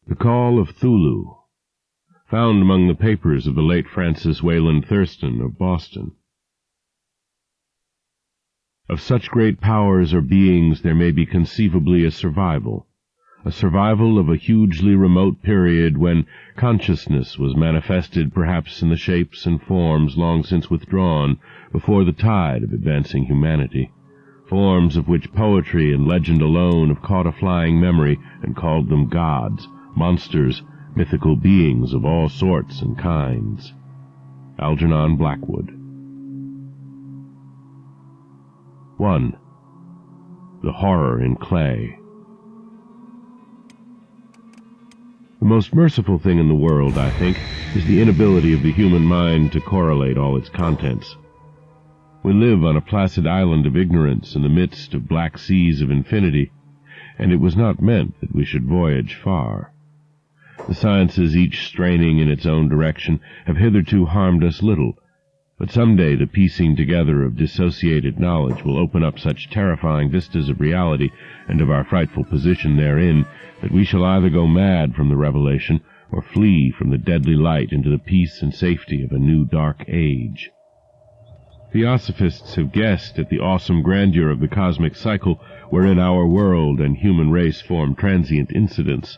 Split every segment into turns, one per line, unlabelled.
The Call of Thulu, found among the papers of the late Francis Wayland Thurston of Boston. Of such great powers or beings there may be conceivably a survival of a hugely remote period when consciousness was manifested perhaps in the shapes and forms long since withdrawn before the tide of advancing humanity, forms of which poetry and legend alone have caught a flying memory and called them gods, monsters, mythical beings of all sorts and kinds. Algernon Blackwood. 1. The Horror in Clay. The most merciful thing in the world, I think, is the inability of the human mind to correlate all its contents. We live on a placid island of ignorance in the midst of black seas of infinity, and it was not meant that we should voyage far. The sciences, each straining in its own direction, have hitherto harmed us little, but some day the piecing together of dissociated knowledge will open up such terrifying vistas of reality and of our frightful position therein that we shall either go mad from the revelation or flee from the deadly light into the peace and safety of a new dark age. Theosophists have guessed at the awesome grandeur of the cosmic cycle wherein our world and human race form transient incidents.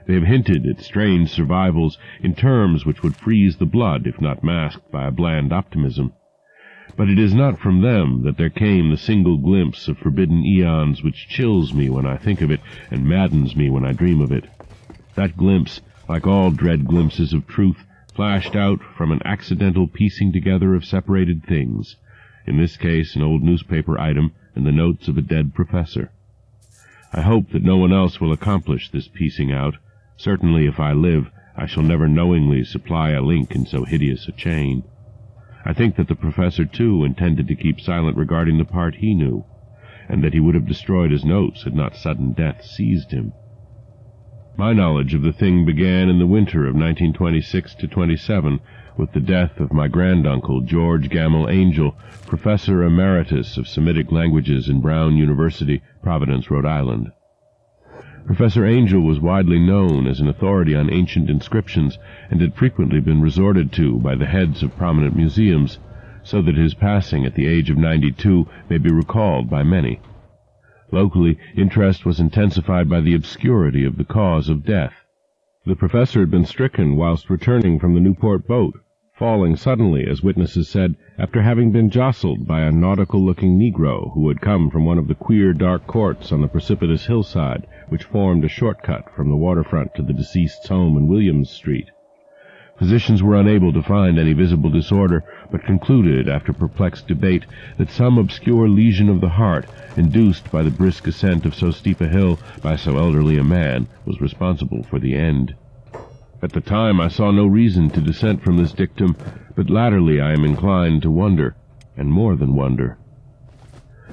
They have hinted at strange survivals in terms which would freeze the blood if not masked by a bland optimism. But it is not from them that there came the single glimpse of forbidden eons which chills me when I think of it and maddens me when I dream of it. That glimpse, like all dread glimpses of truth, flashed out from an accidental piecing together of separated things, in this case an old newspaper item and the notes of a dead professor. I hope that no one else will accomplish this piecing out. Certainly, if I live, I shall never knowingly supply a link in so hideous a chain. I think that the professor, too, intended to keep silent regarding the part he knew, and that he would have destroyed his notes had not sudden death seized him. My knowledge of the thing began in the winter of 1926-27 with the death of my granduncle, George Gamble Angel, Professor Emeritus of Semitic Languages in Brown University, Providence, Rhode Island. Professor Angel was widely known as an authority on ancient inscriptions and had frequently been resorted to by the heads of prominent museums, so that his passing at the age of 92 may be recalled by many. Locally, interest was intensified by the obscurity of the cause of death. The professor had been stricken whilst returning from the Newport boat, falling suddenly, as witnesses said, after having been jostled by a nautical-looking Negro who had come from one of the queer dark courts on the precipitous hillside which formed a shortcut from the waterfront to the deceased's home in Williams Street. Physicians were unable to find any visible disorder, but concluded, after perplexed debate, that some obscure lesion of the heart, induced by the brisk ascent of so steep a hill by so elderly a man, was responsible for the end. At the time I saw no reason to dissent from this dictum, but latterly I am inclined to wonder, and more than wonder.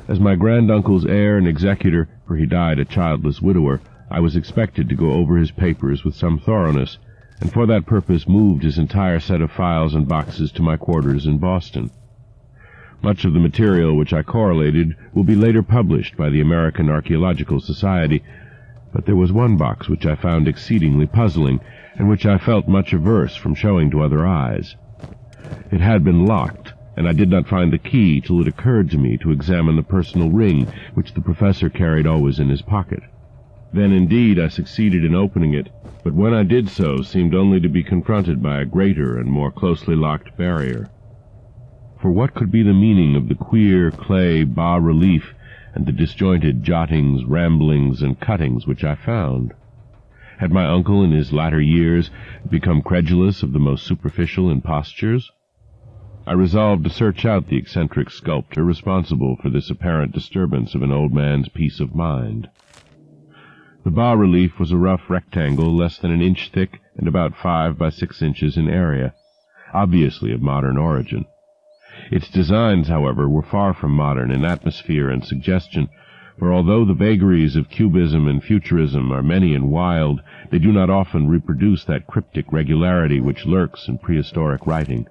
As my granduncle's heir and executor, for he died a childless widower, I was expected to go over his papers with some thoroughness, and for that purpose moved his entire set of files and boxes to my quarters in Boston. Much of the material which I correlated will be later published by the American Archaeological Society, but there was one box which I found exceedingly puzzling, and which I felt much averse from showing to other eyes. It had been locked, and I did not find the key till it occurred to me to examine the personal ring which the professor carried always in his pocket. Then indeed I succeeded in opening it, but when I did so seemed only to be confronted by a greater and more closely locked barrier. For what could be the meaning of the queer clay bas-relief and the disjointed jottings, ramblings, and cuttings which I found? Had my uncle in his latter years become credulous of the most superficial impostures? I resolved to search out the eccentric sculptor responsible for this apparent disturbance of an old man's peace of mind. The bas-relief was a rough rectangle less than an inch thick and about 5 by 6 inches in area, obviously of modern origin. Its designs, however, were far from modern in atmosphere and suggestion, for although the vagaries of cubism and futurism are many and wild, they do not often reproduce that cryptic regularity which lurks in prehistoric writing.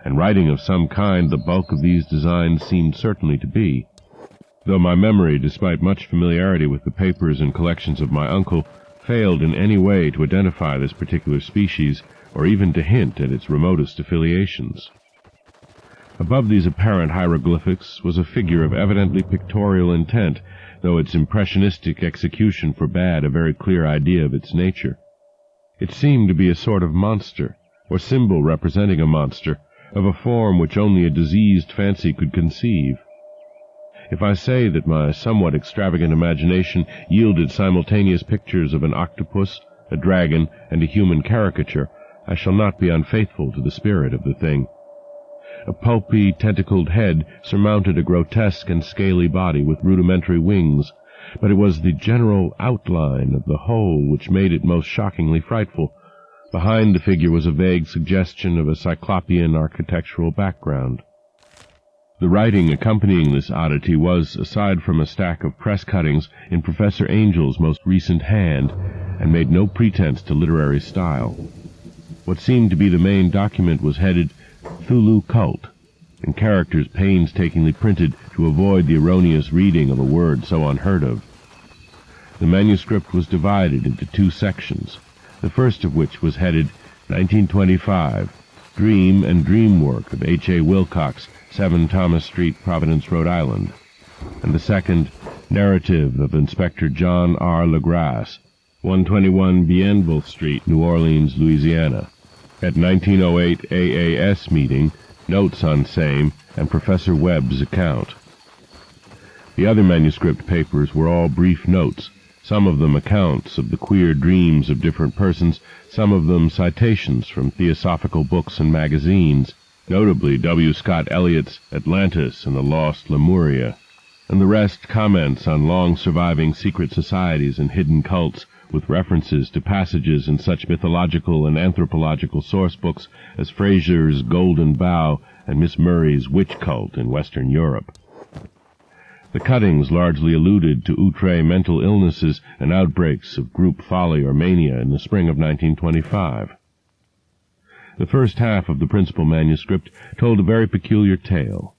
And writing of some kind the bulk of these designs seemed certainly to be, though my memory, despite much familiarity with the papers and collections of my uncle, failed in any way to identify this particular species, or even to hint at its remotest affiliations. Above these apparent hieroglyphics was a figure of evidently pictorial intent, though its impressionistic execution forbade a very clear idea of its nature. It seemed to be a sort of monster, or symbol representing a monster, of a form which only a diseased fancy could conceive. If I say that my somewhat extravagant imagination yielded simultaneous pictures of an octopus, a dragon, and a human caricature, I shall not be unfaithful to the spirit of the thing. A pulpy, tentacled head surmounted a grotesque and scaly body with rudimentary wings, but it was the general outline of the whole which made it most shockingly frightful. Behind the figure was a vague suggestion of a cyclopean architectural background. The writing accompanying this oddity was, aside from a stack of press cuttings, in Professor Angel's most recent hand, and made no pretense to literary style. What seemed to be the main document was headed Thulu Cult, in characters painstakingly printed to avoid the erroneous reading of a word so unheard of. The manuscript was divided into two sections, the first of which was headed 1925, Dream and Dream Work of H.A. Wilcox, 7 Thomas Street, Providence, Rhode Island, and the second, Narrative of Inspector John R. LaGrasse, 121 Bienville Street, New Orleans, Louisiana. At 1908 AAS meeting, notes on same, and Professor Webb's account. The other manuscript papers were all brief notes, some of them accounts of the queer dreams of different persons, some of them citations from theosophical books and magazines, notably W. Scott Eliot's Atlantis and the Lost Lemuria, and the rest comments on long-surviving secret societies and hidden cults, with references to passages in such mythological and anthropological source books as Fraser's Golden Bough and Miss Murray's Witch Cult in Western Europe. The cuttings largely alluded to outre mental illnesses and outbreaks of group folly or mania in the spring of 1925. The first half of the principal manuscript told a very peculiar tale.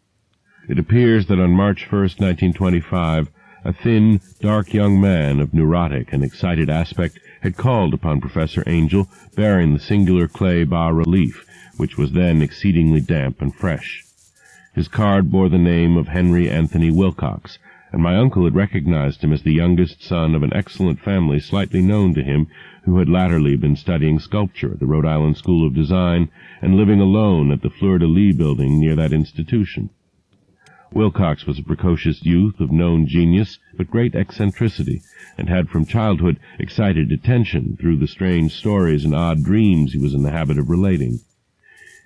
It appears that on March 1st, 1925, a thin, dark young man of neurotic and excited aspect had called upon Professor Angel, bearing the singular clay bas-relief, which was then exceedingly damp and fresh. His card bore the name of Henry Anthony Wilcox, and my uncle had recognized him as the youngest son of an excellent family slightly known to him, who had latterly been studying sculpture at the Rhode Island School of Design and living alone at the Fleur-de-Lis building near that institution. Wilcox was a precocious youth of known genius, but great eccentricity, and had from childhood excited attention through the strange stories and odd dreams he was in the habit of relating.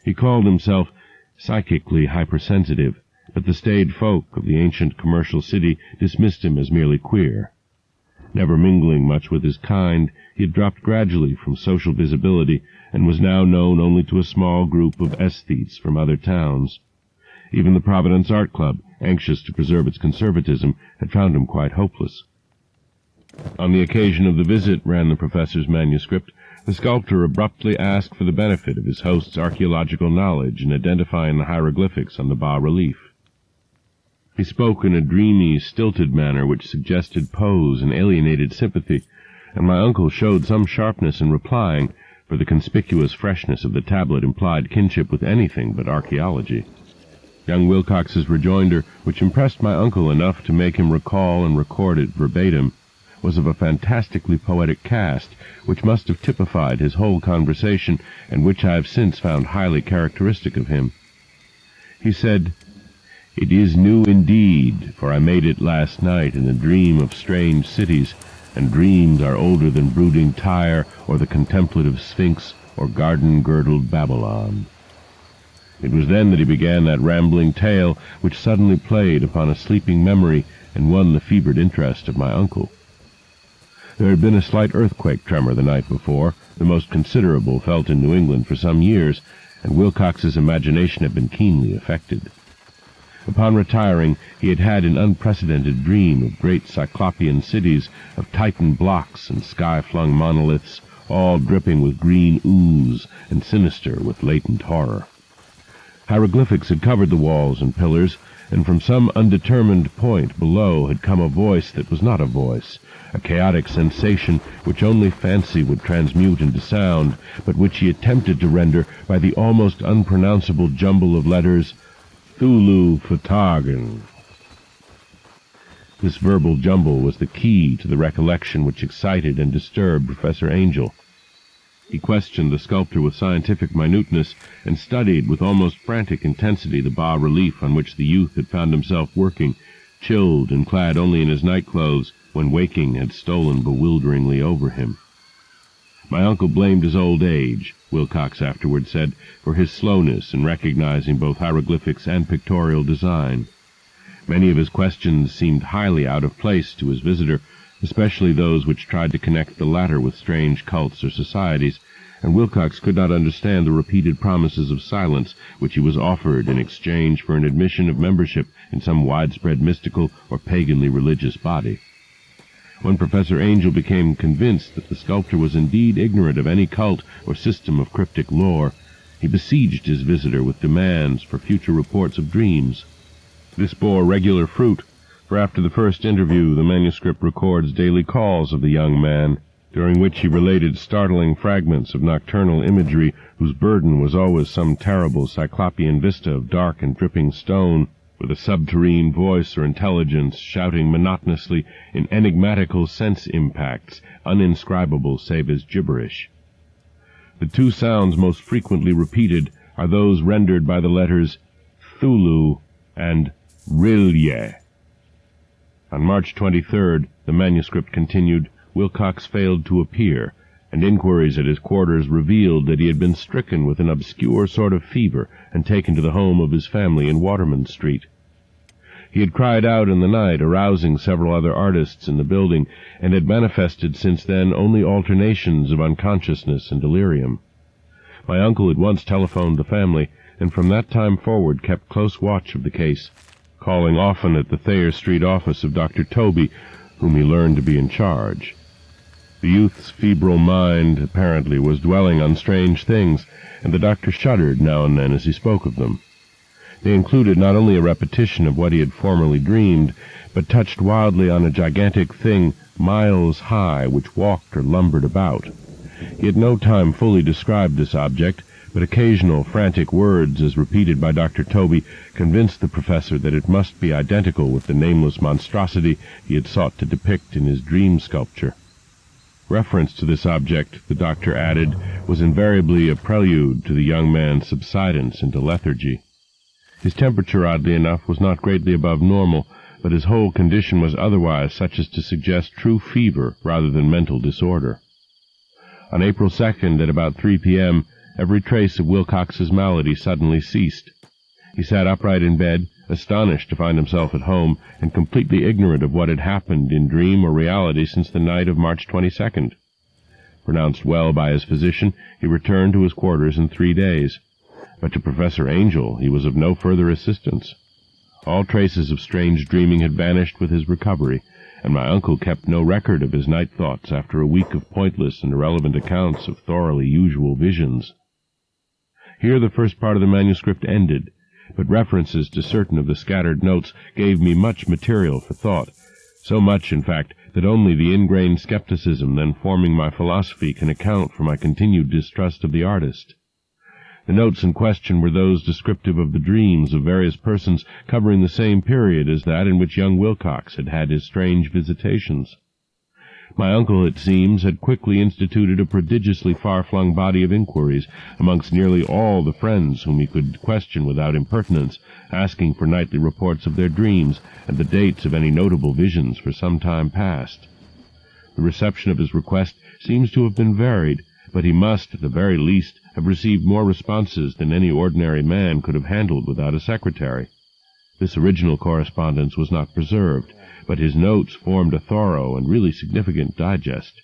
He called himself psychically hypersensitive, but the staid folk of the ancient commercial city dismissed him as merely queer. Never mingling much with his kind, he had dropped gradually from social visibility, and was now known only to a small group of aesthetes from other towns. Even the Providence Art Club, anxious to preserve its conservatism, had found him quite hopeless. On the occasion of the visit, ran the professor's manuscript, the sculptor abruptly asked for the benefit of his host's archaeological knowledge in identifying the hieroglyphics on the bas-relief. He spoke in a dreamy, stilted manner which suggested pose and alienated sympathy, and my uncle showed some sharpness in replying, for the conspicuous freshness of the tablet implied kinship with anything but archaeology. Young Wilcox's rejoinder, which impressed my uncle enough to make him recall and record it verbatim, was of a fantastically poetic cast, which must have typified his whole conversation, and which I have since found highly characteristic of him. He said, "It is new indeed, for I made it last night in a dream of strange cities, and dreams are older than brooding Tyre, or the contemplative Sphinx, or garden-girdled Babylon." It was then that he began that rambling tale which suddenly played upon a sleeping memory and won the fevered interest of my uncle. There had been a slight earthquake tremor the night before, the most considerable felt in New England for some years, and Wilcox's imagination had been keenly affected. Upon retiring, he had had an unprecedented dream of great cyclopean cities, of Titan blocks and sky-flung monoliths, all dripping with green ooze and sinister with latent horror. Hieroglyphics had covered the walls and pillars, and from some undetermined point below had come a voice that was not a voice, a chaotic sensation which only fancy would transmute into sound, but which he attempted to render by the almost unpronounceable jumble of letters, Thulu Fatagan. This verbal jumble was the key to the recollection which excited and disturbed Professor Angel. He questioned the sculptor with scientific minuteness, and studied with almost frantic intensity the bas-relief on which the youth had found himself working, chilled and clad only in his night-clothes, when waking had stolen bewilderingly over him. My uncle blamed his old age, Wilcox afterward said, for his slowness in recognizing both hieroglyphics and pictorial design. Many of his questions seemed highly out of place to his visitor, especially those which tried to connect the latter with strange cults or societies, and Wilcox could not understand the repeated promises of silence which he was offered in exchange for an admission of membership in some widespread mystical or paganly religious body. When Professor Angel became convinced that the sculptor was indeed ignorant of any cult or system of cryptic lore, he besieged his visitor with demands for future reports of dreams. This bore regular fruit, for after the first interview the manuscript records daily calls of the young man, during which he related startling fragments of nocturnal imagery whose burden was always some terrible cyclopean vista of dark and dripping stone, with a subterrene voice or intelligence shouting monotonously in enigmatical sense impacts, uninscribable save as gibberish. The two sounds most frequently repeated are those rendered by the letters Thulu and Rilye. On March 23rd, the manuscript continued, Wilcox failed to appear, and inquiries at his quarters revealed that he had been stricken with an obscure sort of fever and taken to the home of his family in Waterman Street. He had cried out in the night, arousing several other artists in the building, and had manifested since then only alternations of unconsciousness and delirium. My uncle at once telephoned the family, and from that time forward kept close watch of the case, calling often at the Thayer Street office of Dr. Toby, whom he learned to be in charge. The youth's febrile mind, apparently, was dwelling on strange things, and the doctor shuddered now and then as he spoke of them. They included not only a repetition of what he had formerly dreamed, but touched wildly on a gigantic thing miles high which walked or lumbered about. He at no time fully described this object, but occasional frantic words, as repeated by Dr. Toby, convinced the professor that it must be identical with the nameless monstrosity he had sought to depict in his dream sculpture. Reference to this object, the doctor added, was invariably a prelude to the young man's subsidence into lethargy. His temperature, oddly enough, was not greatly above normal, but his whole condition was otherwise such as to suggest true fever rather than mental disorder. On April 2nd, at about 3 p.m., every trace of Wilcox's malady suddenly ceased. He sat upright in bed, astonished to find himself at home, and completely ignorant of what had happened in dream or reality since the night of March 22nd. Pronounced well by his physician, he returned to his quarters in 3 days. But to Professor Angel he was of no further assistance. All traces of strange dreaming had vanished with his recovery, and my uncle kept no record of his night thoughts after a week of pointless and irrelevant accounts of thoroughly usual visions. Here the first part of the manuscript ended, but references to certain of the scattered notes gave me much material for thought, so much, in fact, that only the ingrained skepticism then forming my philosophy can account for my continued distrust of the artist. The notes in question were those descriptive of the dreams of various persons covering the same period as that in which young Wilcox had had his strange visitations. My uncle, it seems, had quickly instituted a prodigiously far-flung body of inquiries amongst nearly all the friends whom he could question without impertinence, asking for nightly reports of their dreams and the dates of any notable visions for some time past. The reception of his request seems to have been varied, but he must, at the very least, have received more responses than any ordinary man could have handled without a secretary. This original correspondence was not preserved, but his notes formed a thorough and really significant digest.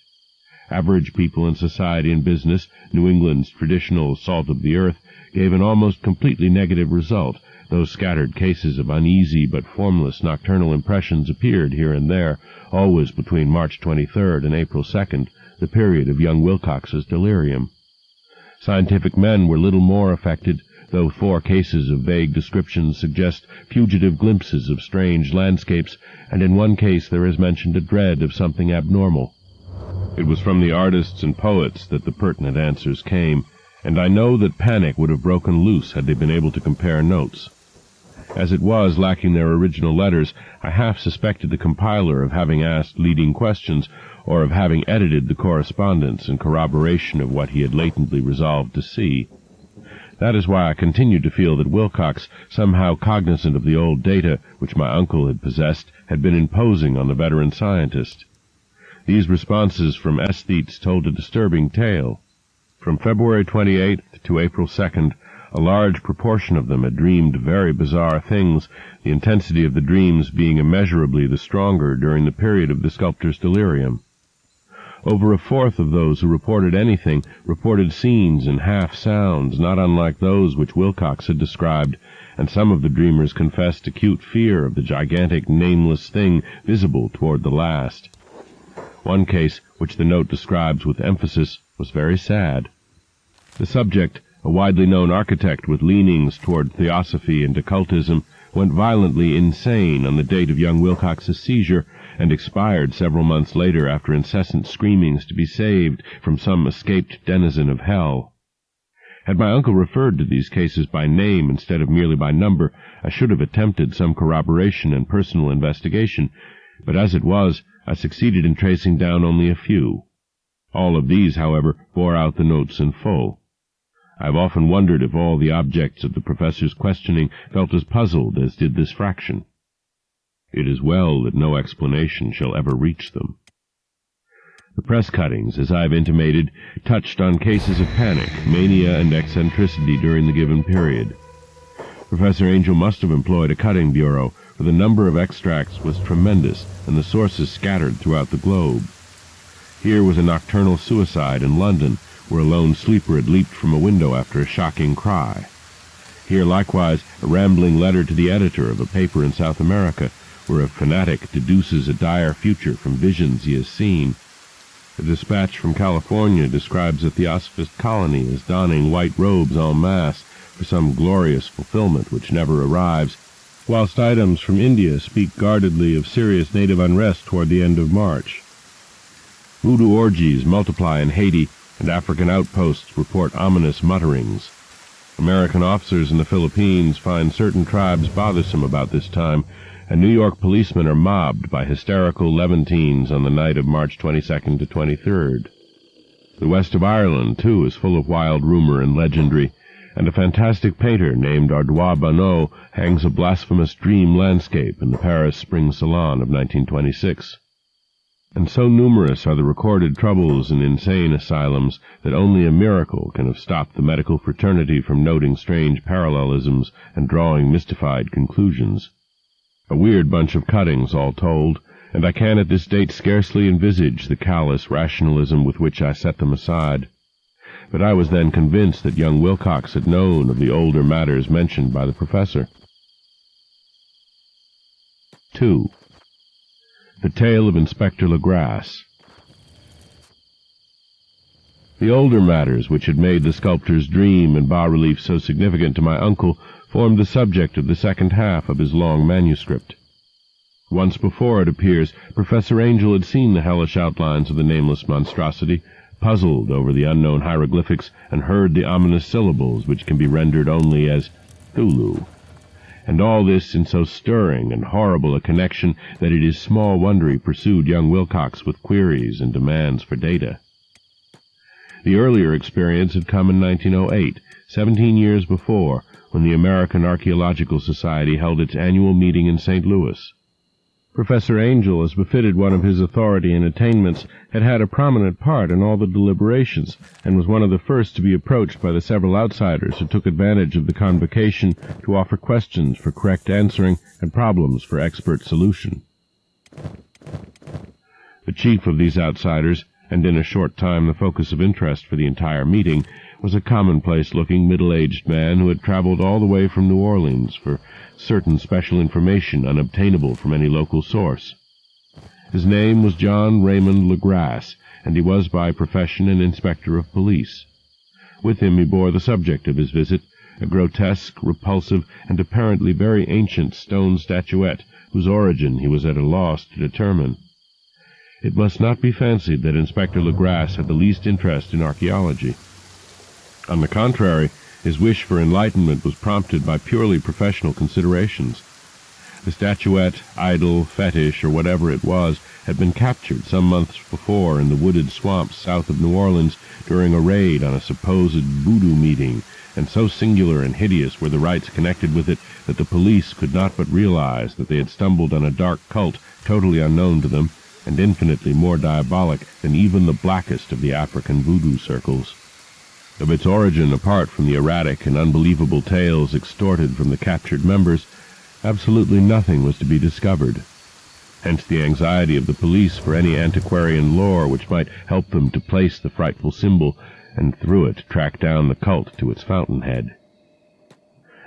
Average people in society and business, New England's traditional salt of the earth, gave an almost completely negative result, though scattered cases of uneasy but formless nocturnal impressions appeared here and there, always between March 23rd and April 2nd, the period of young Wilcox's delirium. Scientific men were little more affected, though 4 cases of vague descriptions suggest fugitive glimpses of strange landscapes, and in one case there is mentioned a dread of something abnormal. It was from the artists and poets that the pertinent answers came, and I know that panic would have broken loose had they been able to compare notes. As it was, lacking their original letters, I half suspected the compiler of having asked leading questions, or of having edited the correspondence in corroboration of what he had latently resolved to see. That is why I continued to feel that Wilcox, somehow cognizant of the old data which my uncle had possessed, had been imposing on the veteran scientist. These responses from aesthetes told a disturbing tale. From February 28th to April 2nd, a large proportion of them had dreamed very bizarre things, the intensity of the dreams being immeasurably the stronger during the period of the sculptor's delirium. Over a fourth of those who reported anything reported scenes and half-sounds not unlike those which Wilcox had described, and some of the dreamers confessed acute fear of the gigantic nameless thing visible toward the last. One case, which the note describes with emphasis, was very sad. The subject, a widely known architect with leanings toward theosophy and occultism, went violently insane on the date of young Wilcox's seizure, and expired several months later after incessant screamings to be saved from some escaped denizen of hell. Had my uncle referred to these cases by name instead of merely by number, I should have attempted some corroboration and personal investigation, but as it was, I succeeded in tracing down only a few. All of these, however, bore out the notes in full. I have often wondered if all the objects of the professor's questioning felt as puzzled as did this fraction. It is well that no explanation shall ever reach them. The press cuttings, as I have intimated, touched on cases of panic, mania, and eccentricity during the given period. Professor Angel must have employed a cutting bureau, for the number of extracts was tremendous, and the sources scattered throughout the globe. Here was a nocturnal suicide in London, where a lone sleeper had leaped from a window after a shocking cry. Here, likewise, a rambling letter to the editor of a paper in South America, where a fanatic deduces a dire future from visions he has seen. A dispatch from California describes a theosophist colony as donning white robes en masse for some glorious fulfillment which never arrives, whilst items from India speak guardedly of serious native unrest toward the end of March. Voodoo orgies multiply in Haiti, and African outposts report ominous mutterings. American officers in the Philippines find certain tribes bothersome about this time, and New York policemen are mobbed by hysterical Levantines on the night of March 22nd to 23rd. The west of Ireland, too, is full of wild rumor and legendry, and a fantastic painter named Ardois Bonneau hangs a blasphemous dream landscape in the Paris Spring Salon of 1926. And so numerous are the recorded troubles in insane asylums that only a miracle can have stopped the medical fraternity from noting strange parallelisms and drawing mystified conclusions. A weird bunch of cuttings, all told, and I can at this date scarcely envisage the callous rationalism with which I set them aside. But I was then convinced that young Wilcox had known of the older matters mentioned by the professor. 2. The Tale of Inspector Legrasse. The older matters which had made the sculptor's dream and bas-relief so significant to my uncle formed the subject of the second half of his long manuscript. Once before, it appears, Professor Angel had seen the hellish outlines of the nameless monstrosity, puzzled over the unknown hieroglyphics, and heard the ominous syllables which can be rendered only as Thulu. And all this in so stirring and horrible a connection that it is small wonder he pursued young Wilcox with queries and demands for data. The earlier experience had come in 1908, 17 years before, when the American Archaeological Society held its annual meeting in St. Louis. Professor Angel, as befitted one of his authority and attainments, had had a prominent part in all the deliberations, and was one of the first to be approached by the several outsiders who took advantage of the convocation to offer questions for correct answering and problems for expert solution. The chief of these outsiders, and in a short time the focus of interest for the entire meeting, was a commonplace-looking middle-aged man who had traveled all the way from New Orleans for certain special information unobtainable from any local source. His name was John Raymond Legrasse, and he was by profession an inspector of police. With him he bore the subject of his visit, a grotesque, repulsive, and apparently very ancient stone statuette whose origin he was at a loss to determine. It must not be fancied that Inspector Legrasse had the least interest in archaeology. On the contrary, his wish for enlightenment was prompted by purely professional considerations. The statuette, idol, fetish, or whatever it was, had been captured some months before in the wooded swamps south of New Orleans during a raid on a supposed voodoo meeting, and so singular and hideous were the rites connected with it that the police could not but realize that they had stumbled on a dark cult totally unknown to them, and infinitely more diabolic than even the blackest of the African voodoo circles. Of its origin, apart from the erratic and unbelievable tales extorted from the captured members, absolutely nothing was to be discovered. Hence the anxiety of the police for any antiquarian lore which might help them to place the frightful symbol, and through it track down the cult to its fountainhead.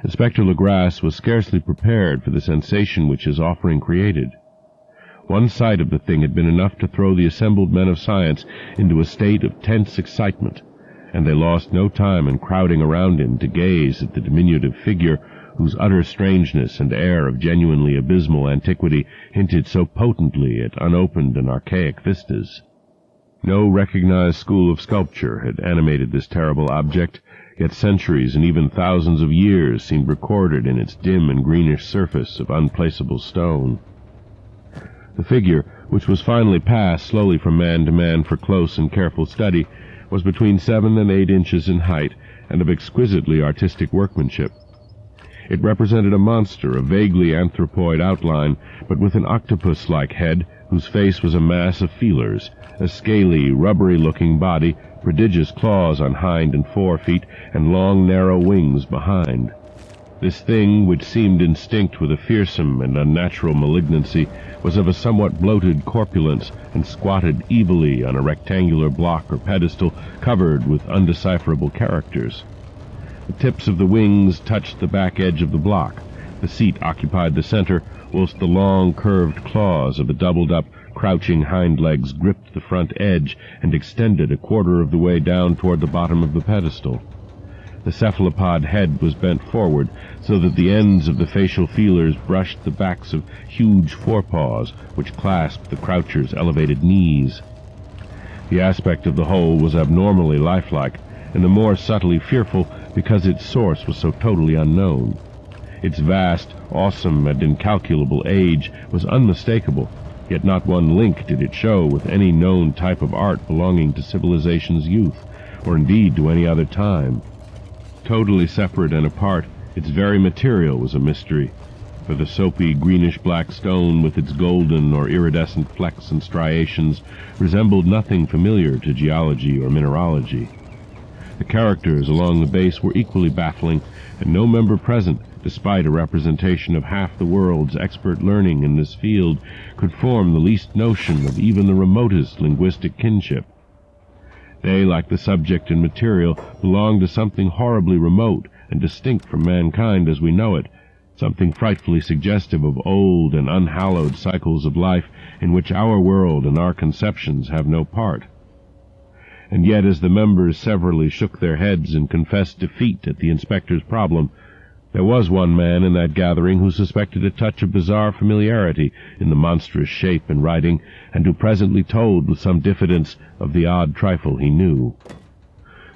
Inspector Legrasse was scarcely prepared for the sensation which his offering created. One sight of the thing had been enough to throw the assembled men of science into a state of tense excitement, and they lost no time in crowding around him to gaze at the diminutive figure whose utter strangeness and air of genuinely abysmal antiquity hinted so potently at unopened and archaic vistas. No recognized school of sculpture had animated this terrible object, yet centuries and even thousands of years seemed recorded in its dim and greenish surface of unplaceable stone. The figure, which was finally passed slowly from man to man for close and careful study, was between 7 and 8 inches in height and of exquisitely artistic workmanship. It represented a monster of vaguely anthropoid outline, but with an octopus-like head whose face was a mass of feelers, a scaly, rubbery-looking body, prodigious claws on hind and fore feet, and long, narrow wings behind. This thing, which seemed instinct with a fearsome and unnatural malignancy, was of a somewhat bloated corpulence and squatted evilly on a rectangular block or pedestal covered with undecipherable characters. The tips of the wings touched the back edge of the block. The seat occupied the center, whilst the long, curved claws of the doubled-up, crouching hind legs gripped the front edge and extended a quarter of the way down toward the bottom of the pedestal. The cephalopod head was bent forward, so that the ends of the facial feelers brushed the backs of huge forepaws, which clasped the croucher's elevated knees. The aspect of the whole was abnormally lifelike, and the more subtly fearful because its source was so totally unknown. Its vast, awesome, and incalculable age was unmistakable, yet not one link did it show with any known type of art belonging to civilization's youth, or indeed to any other time. Totally separate and apart, its very material was a mystery, for the soapy greenish-black stone with its golden or iridescent flecks and striations resembled nothing familiar to geology or mineralogy. The characters along the base were equally baffling, and no member present, despite a representation of half the world's expert learning in this field, could form the least notion of even the remotest linguistic kinship. They, like the subject and material, belonged to something horribly remote and distinct from mankind as we know it, something frightfully suggestive of old and unhallowed cycles of life in which our world and our conceptions have no part. And yet, as the members severally shook their heads and confessed defeat at the inspector's problem, there was one man in that gathering who suspected a touch of bizarre familiarity in the monstrous shape and writing, and who presently told with some diffidence of the odd trifle he knew.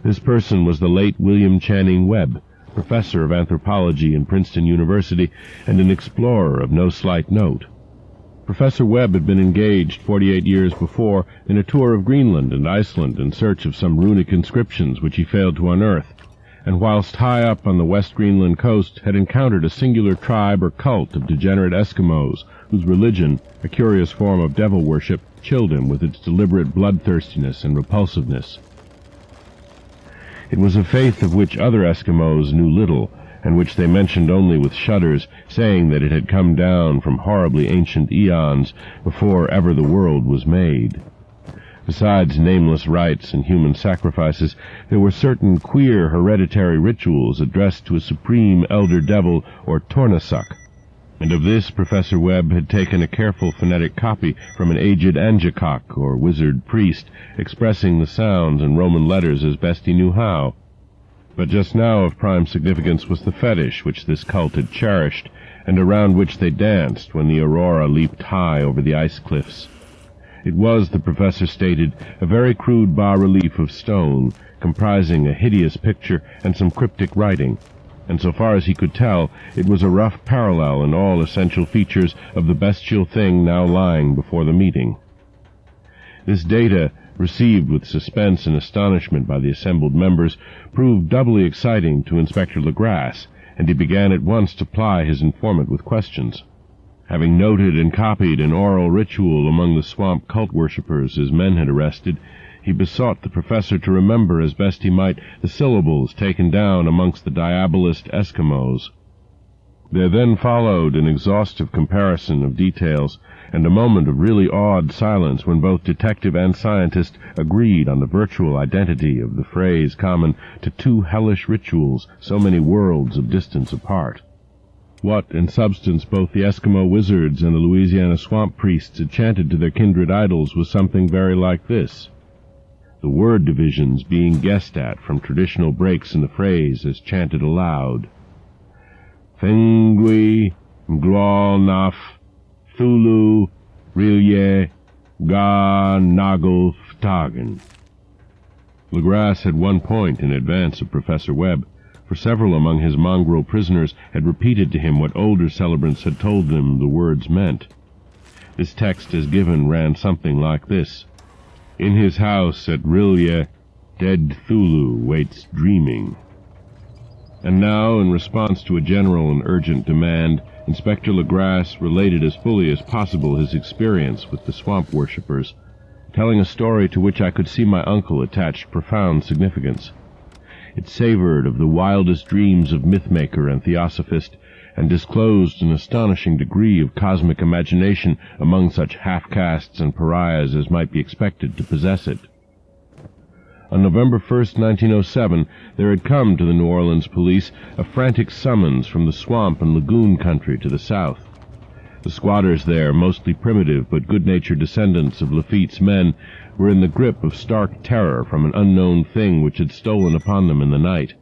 This person was the late William Channing Webb, professor of anthropology in Princeton University and an explorer of no slight note. Professor Webb had been engaged 48 years before in a tour of Greenland and Iceland in search of some runic inscriptions which he failed to unearth, and whilst high up on the West Greenland coast had encountered a singular tribe or cult of degenerate Eskimos, whose religion, a curious form of devil worship, chilled him with its deliberate bloodthirstiness and repulsiveness. It was a faith of which other Eskimos knew little, and which they mentioned only with shudders, saying that it had come down from horribly ancient eons before ever the world was made. Besides nameless rites and human sacrifices, there were certain queer hereditary rituals addressed to a supreme elder devil or Tornasuk, and of this Professor Webb had taken a careful phonetic copy from an aged Angakok or wizard priest, expressing the sounds in Roman letters as best he knew how. But just now of prime significance was the fetish which this cult had cherished, and around which they danced when the aurora leaped high over the ice cliffs. It was, the professor stated, a very crude bas-relief of stone, comprising a hideous picture and some cryptic writing, and so far as he could tell, it was a rough parallel in all essential features of the bestial thing now lying before the meeting. This data, received with suspense and astonishment by the assembled members, proved doubly exciting to Inspector Legrasse, and he began at once to ply his informant with questions. Having noted and copied an oral ritual among the swamp cult worshippers his men had arrested, he besought the professor to remember as best he might the syllables taken down amongst the diabolist Eskimos. There then followed an exhaustive comparison of details, and a moment of really awed silence when both detective and scientist agreed on the virtual identity of the phrase common to two hellish rituals so many worlds of distance apart. What, in substance, both the Eskimo wizards and the Louisiana swamp priests had chanted to their kindred idols was something very like this, the word divisions being guessed at from traditional breaks in the phrase as chanted aloud. Fengui, Mglolnaf, Thulu, Rilye, Ga, Nagel, Ftagen. Legrasse had one point in advance of Professor Webb, for several among his mongrel prisoners had repeated to him what older celebrants had told them the words meant. This text as given ran something like this. In his house at Rilye, dead Thulu waits dreaming. And now, in response to a general and urgent demand, Inspector Legrasse related as fully as possible his experience with the swamp worshippers, telling a story to which I could see my uncle attached profound significance. It savored of the wildest dreams of mythmaker and theosophist, and disclosed an astonishing degree of cosmic imagination among such half-castes and pariahs as might be expected to possess it. On November 1st, 1907, there had come to the New Orleans police a frantic summons from the swamp and lagoon country to the south. The squatters there, mostly primitive but good-natured descendants of Lafitte's men, were in the grip of stark terror from an unknown thing which had stolen upon them in the night.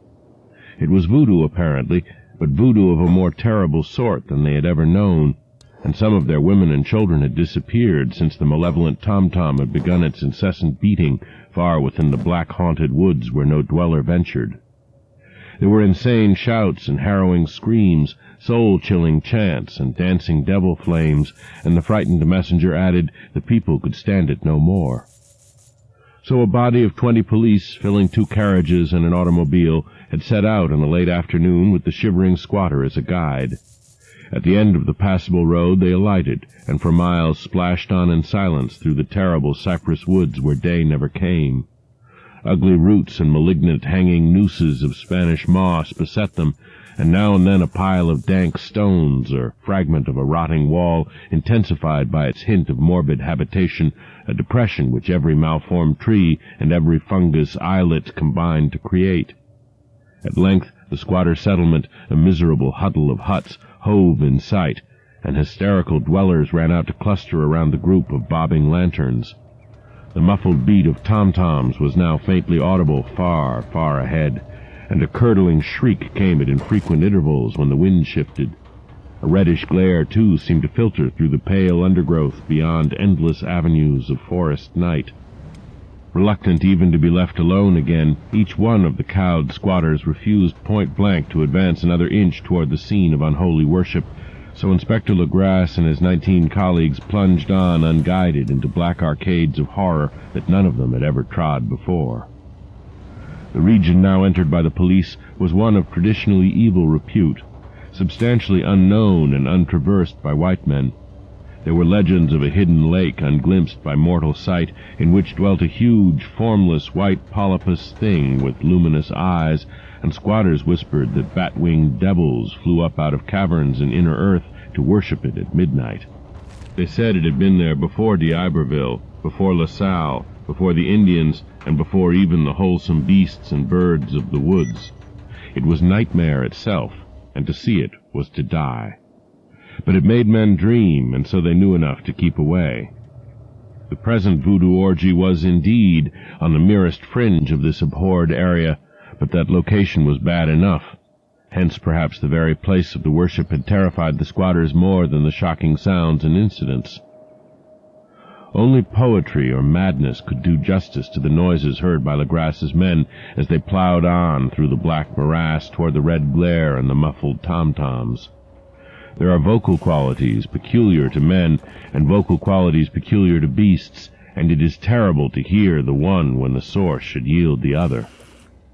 It was voodoo, apparently, but voodoo of a more terrible sort than they had ever known, and some of their women and children had disappeared since the malevolent tom-tom had begun its incessant beating far within the black-haunted woods where no dweller ventured. There were insane shouts and harrowing screams, soul-chilling chants and dancing devil flames, and the frightened messenger added the people could stand it no more. So a body of 20 police, filling 2 carriages and an automobile, had set out in the late afternoon with the shivering squatter as a guide. At the end of the passable road they alighted, and for miles splashed on in silence through the terrible cypress woods where day never came. Ugly roots and malignant hanging nooses of Spanish moss beset them, and now and then a pile of dank stones or fragment of a rotting wall intensified by its hint of morbid habitation, a depression which every malformed tree and every fungus islet combined to create. At length the squatter settlement, a miserable huddle of huts, hove in sight, and hysterical dwellers ran out to cluster around the group of bobbing lanterns. The muffled beat of tom-toms was now faintly audible far, far ahead, and a curdling shriek came at infrequent intervals when the wind shifted. A reddish glare, too, seemed to filter through the pale undergrowth beyond endless avenues of forest night. Reluctant even to be left alone again, each one of the cowed squatters refused point-blank to advance another inch toward the scene of unholy worship, so Inspector Legrasse and his 19 colleagues plunged on unguided into black arcades of horror that none of them had ever trod before. The region now entered by the police was one of traditionally evil repute, substantially unknown and untraversed by white men. There were legends of a hidden lake unglimpsed by mortal sight, in which dwelt a huge, formless, white polypus thing with luminous eyes, and squatters whispered that bat-winged devils flew up out of caverns in inner earth to worship it at midnight. They said it had been there before d'Iberville, before La Salle, before the Indians, and before even the wholesome beasts and birds of the woods. It was nightmare itself, and to see it was to die. But it made men dream, and so they knew enough to keep away. The present voodoo orgy was, indeed, on the merest fringe of this abhorred area, but that location was bad enough. Hence perhaps the very place of the worship had terrified the squatters more than the shocking sounds and incidents. Only poetry or madness could do justice to the noises heard by Legras's men as they plowed on through the black morass toward the red glare and the muffled tom-toms. There are vocal qualities peculiar to men and vocal qualities peculiar to beasts, and it is terrible to hear the one when the source should yield the other.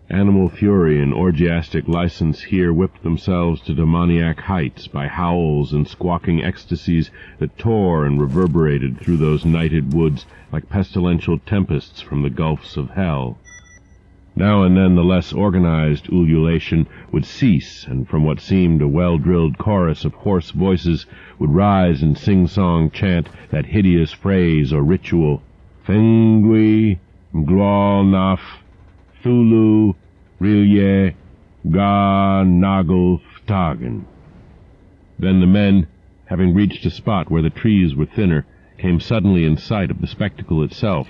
Animal fury and orgiastic license here whipped themselves to demoniac heights by howls and squawking ecstasies that tore and reverberated through those nighted woods like pestilential tempests from the gulfs of hell. Now and then the less organized ululation would cease, and from what seemed a well-drilled chorus of hoarse voices would rise and sing-song chant that hideous phrase or ritual, Fengui Mglolnaf Thulu Rilye Ga Nagel Ftagen. Then the men, having reached a spot where the trees were thinner, came suddenly in sight of the spectacle itself.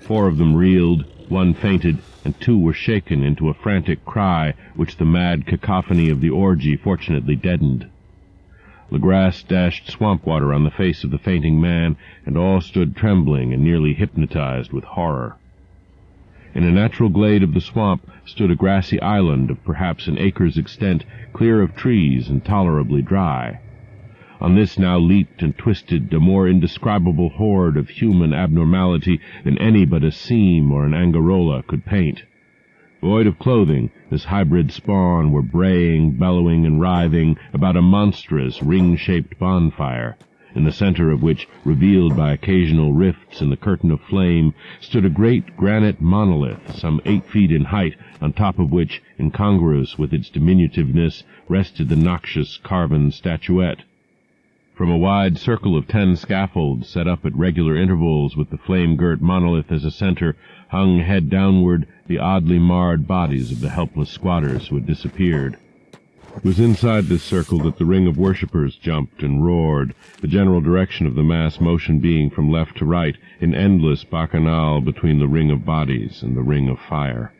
4 of them reeled, 1 fainted, and 2 were shaken into a frantic cry which the mad cacophony of the orgy fortunately deadened. Legras dashed swamp water on the face of the fainting man, and all stood trembling and nearly hypnotized with horror. In a natural glade of the swamp stood a grassy island of perhaps an acre's extent, clear of trees and tolerably dry. On this now leaped and twisted a more indescribable horde of human abnormality than any but a seam or an angarola could paint. Void of clothing, this hybrid spawn were braying, bellowing, and writhing about a monstrous, ring-shaped bonfire, in the center of which, revealed by occasional rifts in the curtain of flame, stood a great granite monolith, some 8 feet in height, on top of which, incongruous with its diminutiveness, rested the noxious carven statuette. From a wide circle of 10 scaffolds set up at regular intervals with the flame-girt monolith as a center, hung head downward the oddly marred bodies of the helpless squatters who had disappeared. It was inside this circle that the ring of worshippers jumped and roared, the general direction of the mass motion being from left to right, in endless bacchanal between the ring of bodies and the ring of fire.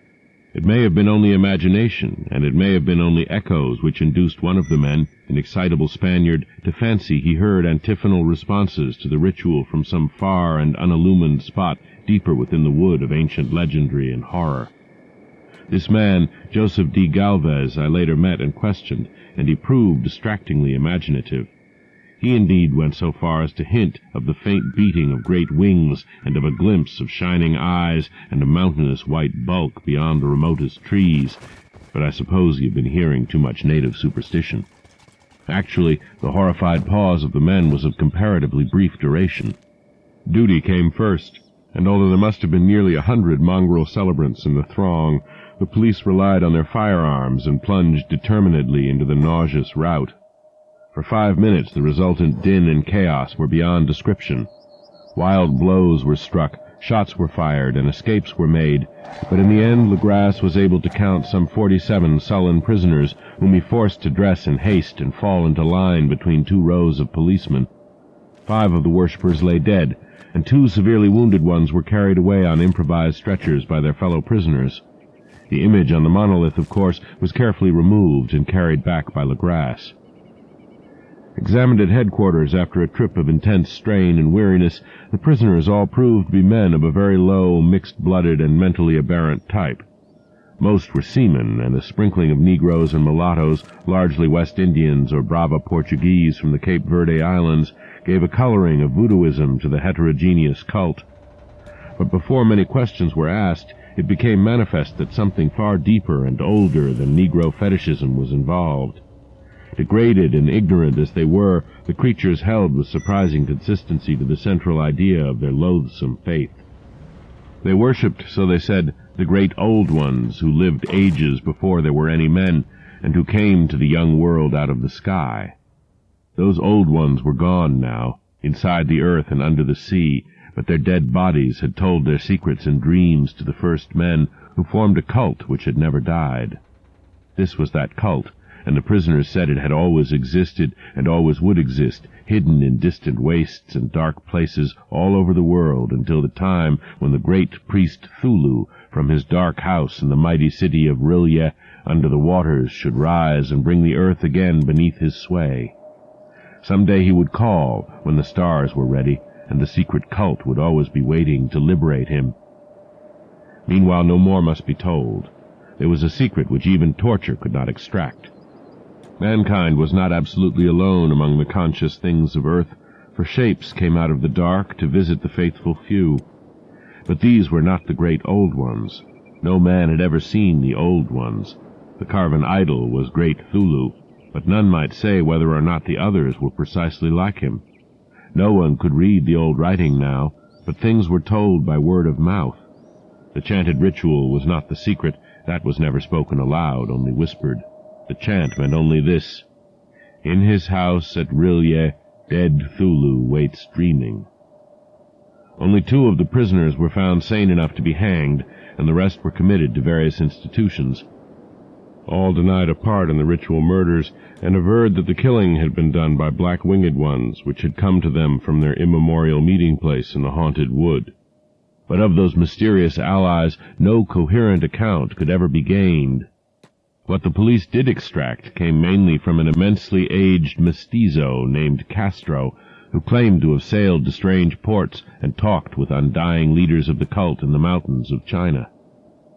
It may have been only imagination, and it may have been only echoes which induced one of the men, an excitable Spaniard, to fancy he heard antiphonal responses to the ritual from some far and unillumined spot deeper within the wood of ancient legendry and horror. This man, Joseph D. Galvez, I later met and questioned, and he proved distractingly imaginative. He indeed went so far as to hint of the faint beating of great wings and of a glimpse of shining eyes and a mountainous white bulk beyond the remotest trees, but I suppose he had been hearing too much native superstition. Actually, the horrified pause of the men was of comparatively brief duration. Duty came first, and although there must have been nearly 100 mongrel celebrants in the throng, the police relied on their firearms and plunged determinedly into the nauseous rout. For 5 minutes the resultant din and chaos were beyond description. Wild blows were struck, shots were fired, and escapes were made, but in the end Legras was able to count some 47 sullen prisoners, whom he forced to dress in haste and fall into line between 2 rows of policemen. 5 of the worshippers lay dead, and 2 severely wounded ones were carried away on improvised stretchers by their fellow prisoners. The image on the monolith, of course, was carefully removed and carried back by Legras. Examined at headquarters after a trip of intense strain and weariness, the prisoners all proved to be men of a very low, mixed-blooded and mentally aberrant type. Most were seamen, and a sprinkling of Negroes and mulattoes, largely West Indians or Brava Portuguese from the Cape Verde Islands, gave a coloring of voodooism to the heterogeneous cult. But before many questions were asked, it became manifest that something far deeper and older than Negro fetishism was involved. Degraded and ignorant as they were, the creatures held with surprising consistency to the central idea of their loathsome faith. They worshipped, so they said, the great old ones who lived ages before there were any men, and who came to the young world out of the sky. Those old ones were gone now, inside the earth and under the sea, but their dead bodies had told their secrets in dreams to the first men, who formed a cult which had never died. This was that cult, and the prisoners said it had always existed and always would exist, hidden in distant wastes and dark places all over the world until the time when the great priest Thulu from his dark house in the mighty city of Rilye under the waters should rise and bring the earth again beneath his sway. Some day he would call when the stars were ready, and the secret cult would always be waiting to liberate him. Meanwhile, no more must be told. There was a secret which even torture could not extract. Mankind was not absolutely alone among the conscious things of earth, for shapes came out of the dark to visit the faithful few. But these were not the great Old Ones. No man had ever seen the Old Ones. The carven idol was Great Thulu, but none might say whether or not the others were precisely like him. No one could read the old writing now, but things were told by word of mouth. The chanted ritual was not the secret. That was never spoken aloud, only whispered. The chant meant only this: "In his house at Rilye, dead Thulu waits dreaming." Only 2 of the prisoners were found sane enough to be hanged, and the rest were committed to various institutions. All denied a part in the ritual murders, and averred that the killing had been done by black-winged ones, which had come to them from their immemorial meeting-place in the haunted wood. But of those mysterious allies, no coherent account could ever be gained. What the police did extract came mainly from an immensely aged mestizo named Castro, who claimed to have sailed to strange ports and talked with undying leaders of the cult in the mountains of China.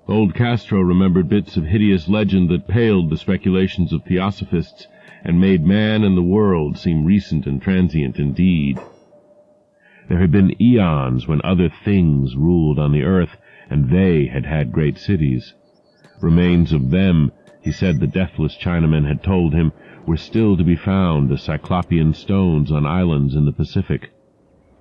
Old Castro remembered bits of hideous legend that paled the speculations of theosophists and made man and the world seem recent and transient indeed. There had been eons when other things ruled on the earth, and they had had great cities. Remains of them, he said the deathless Chinamen had told him, were still to be found as cyclopean stones on islands in the Pacific.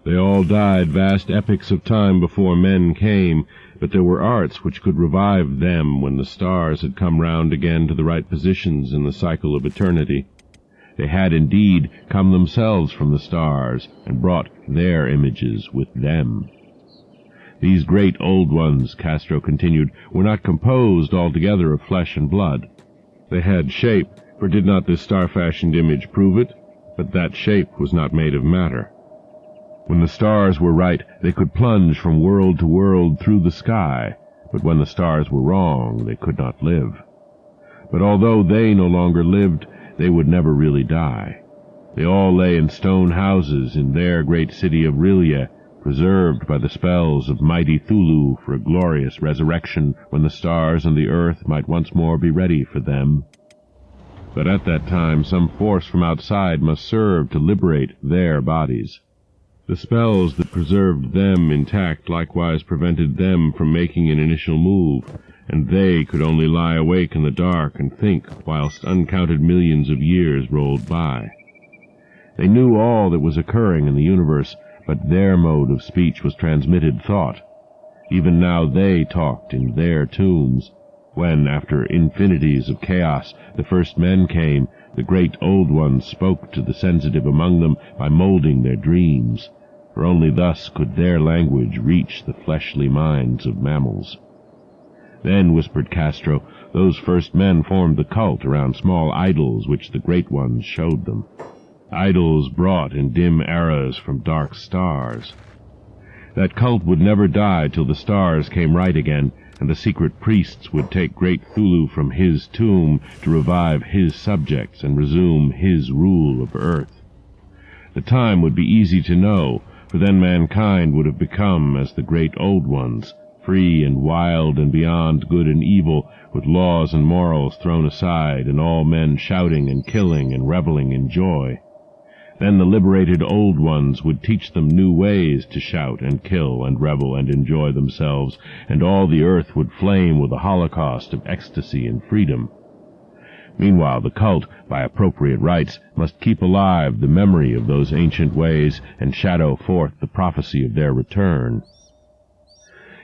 They all died vast epochs of time before men came, but there were arts which could revive them when the stars had come round again to the right positions in the cycle of eternity. They had indeed come themselves from the stars and brought their images with them. These great Old Ones, Castro continued, were not composed altogether of flesh and blood. They had shape, for did not this star-fashioned image prove it? But that shape was not made of matter. When the stars were right, they could plunge from world to world through the sky, but when the stars were wrong, they could not live. But although they no longer lived, they would never really die. They all lay in stone houses in their great city of Rilye, preserved by the spells of mighty Thulu for a glorious resurrection when the stars and the earth might once more be ready for them. But at that time some force from outside must serve to liberate their bodies. The spells that preserved them intact likewise prevented them from making an initial move, and they could only lie awake in the dark and think whilst uncounted millions of years rolled by. They knew all that was occurring in the universe, but their mode of speech was transmitted thought. Even now they talked in their tombs. When, after infinities of chaos, the first men came, the great Old Ones spoke to the sensitive among them by molding their dreams, for only thus could their language reach the fleshly minds of mammals. Then, whispered Castro, those first men formed the cult around small idols which the Great Ones showed them. Idols brought in dim eras from dark stars. That cult would never die till the stars came right again, and the secret priests would take Great Thulu from his tomb to revive his subjects and resume his rule of earth. The time would be easy to know, for then mankind would have become as the great Old Ones, free and wild and beyond good and evil, with laws and morals thrown aside, and all men shouting and killing and reveling in joy. Then the liberated Old Ones would teach them new ways to shout and kill and revel and enjoy themselves, and all the earth would flame with a holocaust of ecstasy and freedom. Meanwhile, the cult, by appropriate rites, must keep alive the memory of those ancient ways and shadow forth the prophecy of their return.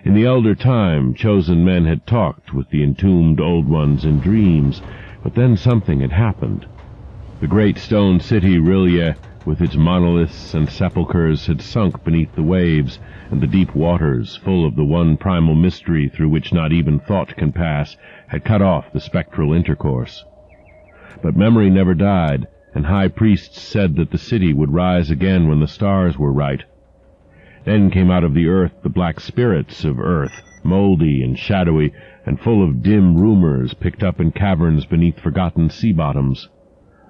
In the elder time, chosen men had talked with the entombed Old Ones in dreams, but then something had happened. The great stone city Rilye, with its monoliths and sepulchres, had sunk beneath the waves, and the deep waters, full of the one primal mystery through which not even thought can pass, had cut off the spectral intercourse. But memory never died, and high priests said that the city would rise again when the stars were right. Then came out of the earth the black spirits of earth, mouldy and shadowy, and full of dim rumors picked up in caverns beneath forgotten sea bottoms.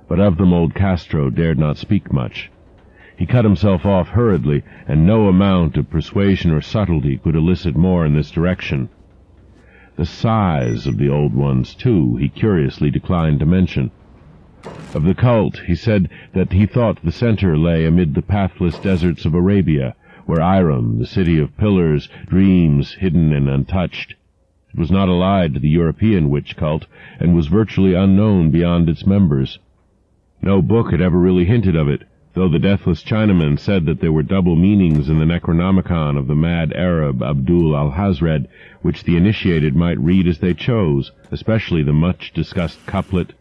But of them old Castro dared not speak much. He cut himself off hurriedly, and no amount of persuasion or subtlety could elicit more in this direction. The size of the old ones, too, he curiously declined to mention. Of the cult, he said that he thought the center lay amid the pathless deserts of Arabia, where Iram, the city of pillars, dreams hidden and untouched. It was not allied to the European witch cult, and was virtually unknown beyond its members. No book had ever really hinted of it, though the deathless Chinaman said that there were double meanings in the Necronomicon of the mad Arab Abdul al-Hazred, which the initiated might read as they chose, especially the much-discussed couplet,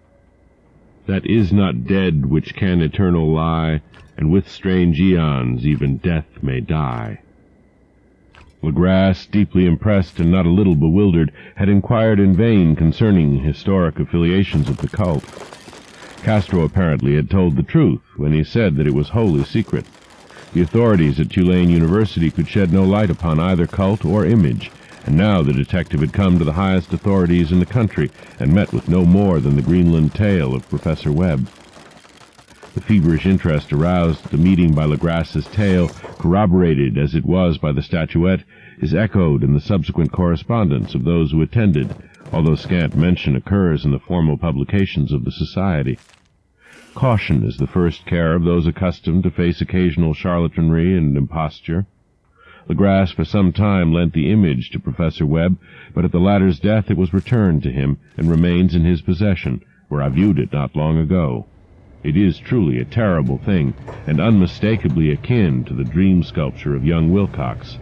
"That is not dead which can eternal lie, and with strange eons even death may die." Legrasse, deeply impressed and not a little bewildered, had inquired in vain concerning historic affiliations of the cult. Castro apparently had told the truth when he said that it was wholly secret. The authorities at Tulane University could shed no light upon either cult or image, and now the detective had come to the highest authorities in the country and met with no more than the Greenland tale of Professor Webb. The feverish interest aroused at the meeting by Legrasse's tale, corroborated as it was by the statuette, is echoed in the subsequent correspondence of those who attended, although scant mention occurs in the formal publications of the Society. Caution is the first care of those accustomed to face occasional charlatanry and imposture. Legrasse for some time lent the image to Professor Webb, but at the latter's death it was returned to him and remains in his possession, where I viewed it not long ago. It is truly a terrible thing, and unmistakably akin to the dream sculpture of young Wilcox.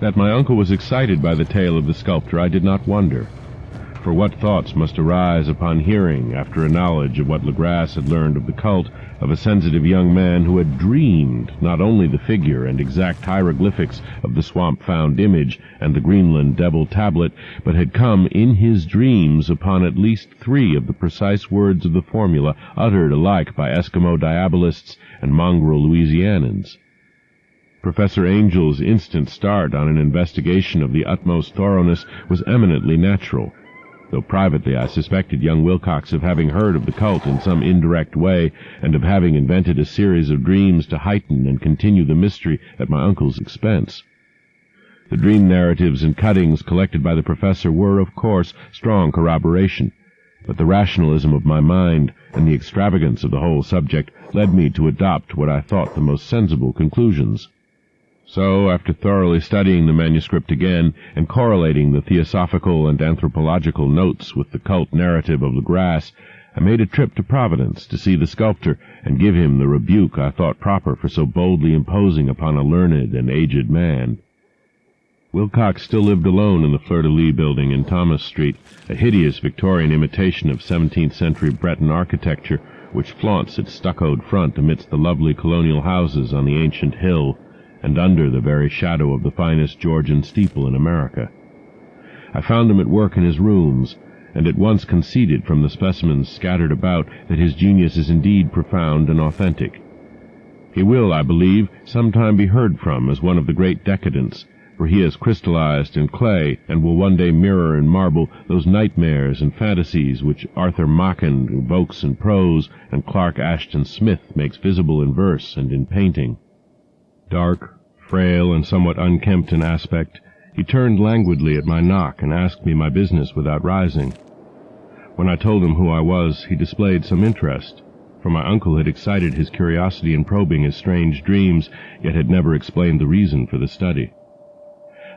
That my uncle was excited by the tale of the sculptor I did not wonder. For what thoughts must arise upon hearing, after a knowledge of what Legrasse had learned of the cult, of a sensitive young man who had dreamed not only the figure and exact hieroglyphics of the swamp-found image and the Greenland devil tablet, but had come in his dreams upon at least 3 of the precise words of the formula uttered alike by Eskimo diabolists and mongrel Louisianans. Professor Angel's instant start on an investigation of the utmost thoroughness was eminently natural, though privately I suspected young Wilcox of having heard of the cult in some indirect way, and of having invented a series of dreams to heighten and continue the mystery at my uncle's expense. The dream narratives and cuttings collected by the professor were, of course, strong corroboration, but the rationalism of my mind and the extravagance of the whole subject led me to adopt what I thought the most sensible conclusions. So, after thoroughly studying the manuscript again, and correlating the theosophical and anthropological notes with the cult narrative of Legrasse, I made a trip to Providence to see the sculptor and give him the rebuke I thought proper for so boldly imposing upon a learned and aged man. Wilcox still lived alone in the Fleur-de-Lis building in Thomas Street, a hideous Victorian imitation of 17th-century Breton architecture which flaunts its stuccoed front amidst the lovely colonial houses on the ancient hill, and under the very shadow of the finest Georgian steeple in America. I found him at work in his rooms, and at once conceded from the specimens scattered about that his genius is indeed profound and authentic. He will, I believe, sometime be heard from as one of the great decadents, for he has crystallized in clay and will one day mirror in marble those nightmares and fantasies which Arthur Machen evokes in prose and Clark Ashton Smith makes visible in verse and in painting. Dark, frail, and somewhat unkempt in aspect, he turned languidly at my knock and asked me my business without rising. When I told him who I was, he displayed some interest, for my uncle had excited his curiosity in probing his strange dreams, yet had never explained the reason for the study.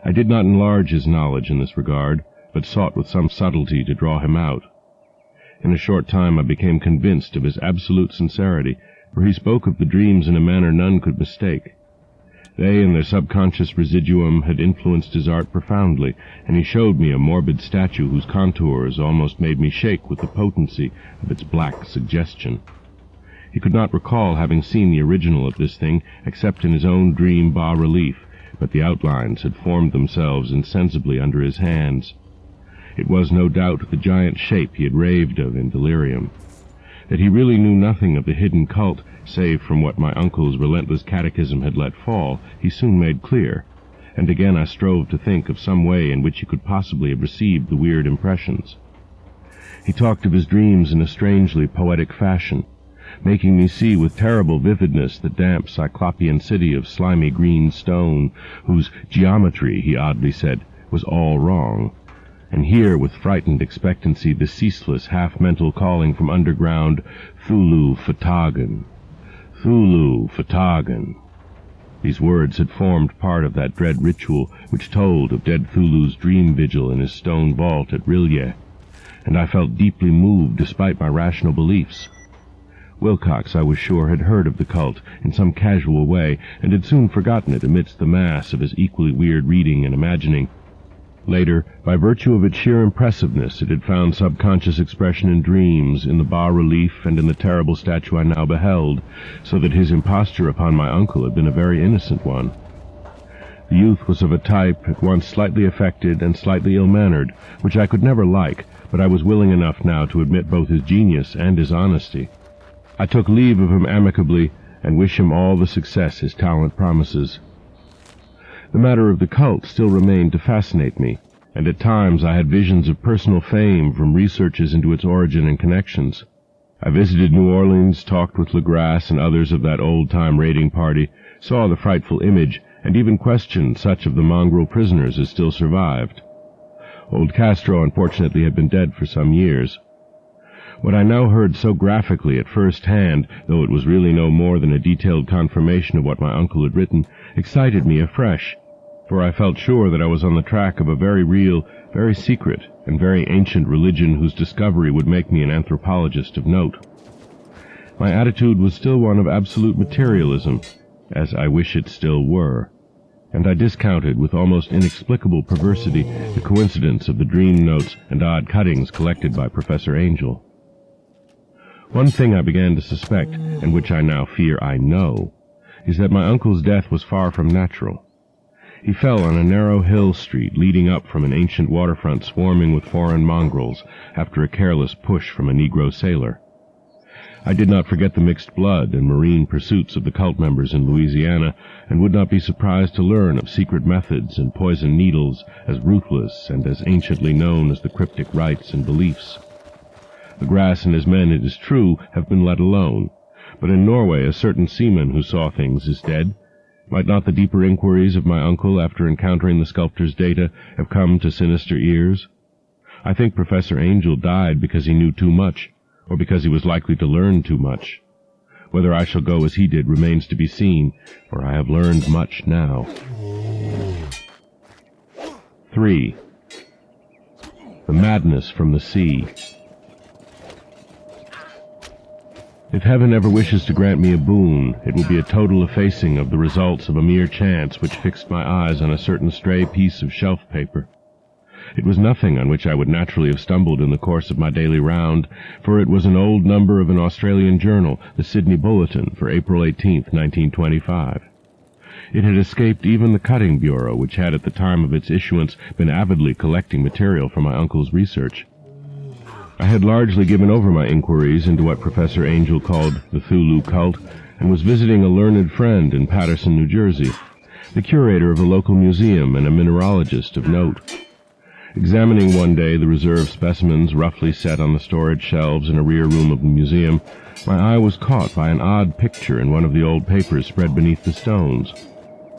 I did not enlarge his knowledge in this regard, but sought with some subtlety to draw him out. In a short time I became convinced of his absolute sincerity, for he spoke of the dreams in a manner none could mistake. They and their subconscious residuum had influenced his art profoundly, and he showed me a morbid statue whose contours almost made me shake with the potency of its black suggestion. He could not recall having seen the original of this thing except in his own dream bas-relief, but the outlines had formed themselves insensibly under his hands. It was no doubt the giant shape he had raved of in delirium. that he really knew nothing of the hidden cult, save from what my uncle's relentless catechism had let fall, he soon made clear, and again I strove to think of some way in which he could possibly have received the weird impressions. He talked of his dreams in a strangely poetic fashion, making me see with terrible vividness the damp cyclopean city of slimy green stone, whose geometry, he oddly said, was all wrong, and hear with frightened expectancy the ceaseless half-mental calling from underground, Thulu Fatagan, Thulu Fatagan. These words had formed part of that dread ritual which told of dead Thulu's dream vigil in his stone vault at Rilye, and I felt deeply moved despite my rational beliefs. Wilcox, I was sure, had heard of the cult in some casual way, and had soon forgotten it amidst the mass of his equally weird reading and imagining. Later, by virtue of its sheer impressiveness, it had found subconscious expression in dreams, in the bas-relief, and in the terrible statue I now beheld, so that his imposture upon my uncle had been a very innocent one. The youth was of a type at once slightly affected and slightly ill-mannered, which I could never like, but I was willing enough now to admit both his genius and his honesty. I took leave of him amicably, and wish him all the success his talent promises. The matter of the cult still remained to fascinate me, and at times I had visions of personal fame from researches into its origin and connections. I visited New Orleans, talked with Legrasse and others of that old-time raiding party, saw the frightful image, and even questioned such of the mongrel prisoners as still survived. Old Castro, unfortunately, had been dead for some years. What I now heard so graphically at first hand, though it was really no more than a detailed confirmation of what my uncle had written, excited me afresh, for I felt sure that I was on the track of a very real, very secret, and very ancient religion whose discovery would make me an anthropologist of note. My attitude was still one of absolute materialism, as I wish it still were, and I discounted with almost inexplicable perversity the coincidence of the dream notes and odd cuttings collected by Professor Angel. One thing I began to suspect, and which I now fear I know, is that my uncle's death was far from natural. He fell on a narrow hill street leading up from an ancient waterfront swarming with foreign mongrels after a careless push from a Negro sailor. I did not forget the mixed blood and marine pursuits of the cult members in Louisiana, and would not be surprised to learn of secret methods and poisoned needles as ruthless and as anciently known as the cryptic rites and beliefs. Legrasse and his men, it is true, have been let alone, but in Norway a certain seaman who saw things is dead. Might not the deeper inquiries of my uncle after encountering the sculptor's data have come to sinister ears? I think Professor Angel died because he knew too much, or because he was likely to learn too much. Whether I shall go as he did remains to be seen, for I have learned much now. 3. The Madness from the Sea. If heaven ever wishes to grant me a boon, it will be a total effacing of the results of a mere chance which fixed my eyes on a certain stray piece of shelf paper. It was nothing on which I would naturally have stumbled in the course of my daily round, for it was an old number of an Australian journal, the Sydney Bulletin, for April 18th, 1925. It had escaped even the cutting bureau, which had at the time of its issuance been avidly collecting material for my uncle's research. I had largely given over my inquiries into what Professor Angel called the Thulu cult, and was visiting a learned friend in Paterson, New Jersey, the curator of a local museum and a mineralogist of note. Examining one day the reserve specimens roughly set on the storage shelves in a rear room of the museum, my eye was caught by an odd picture in one of the old papers spread beneath the stones.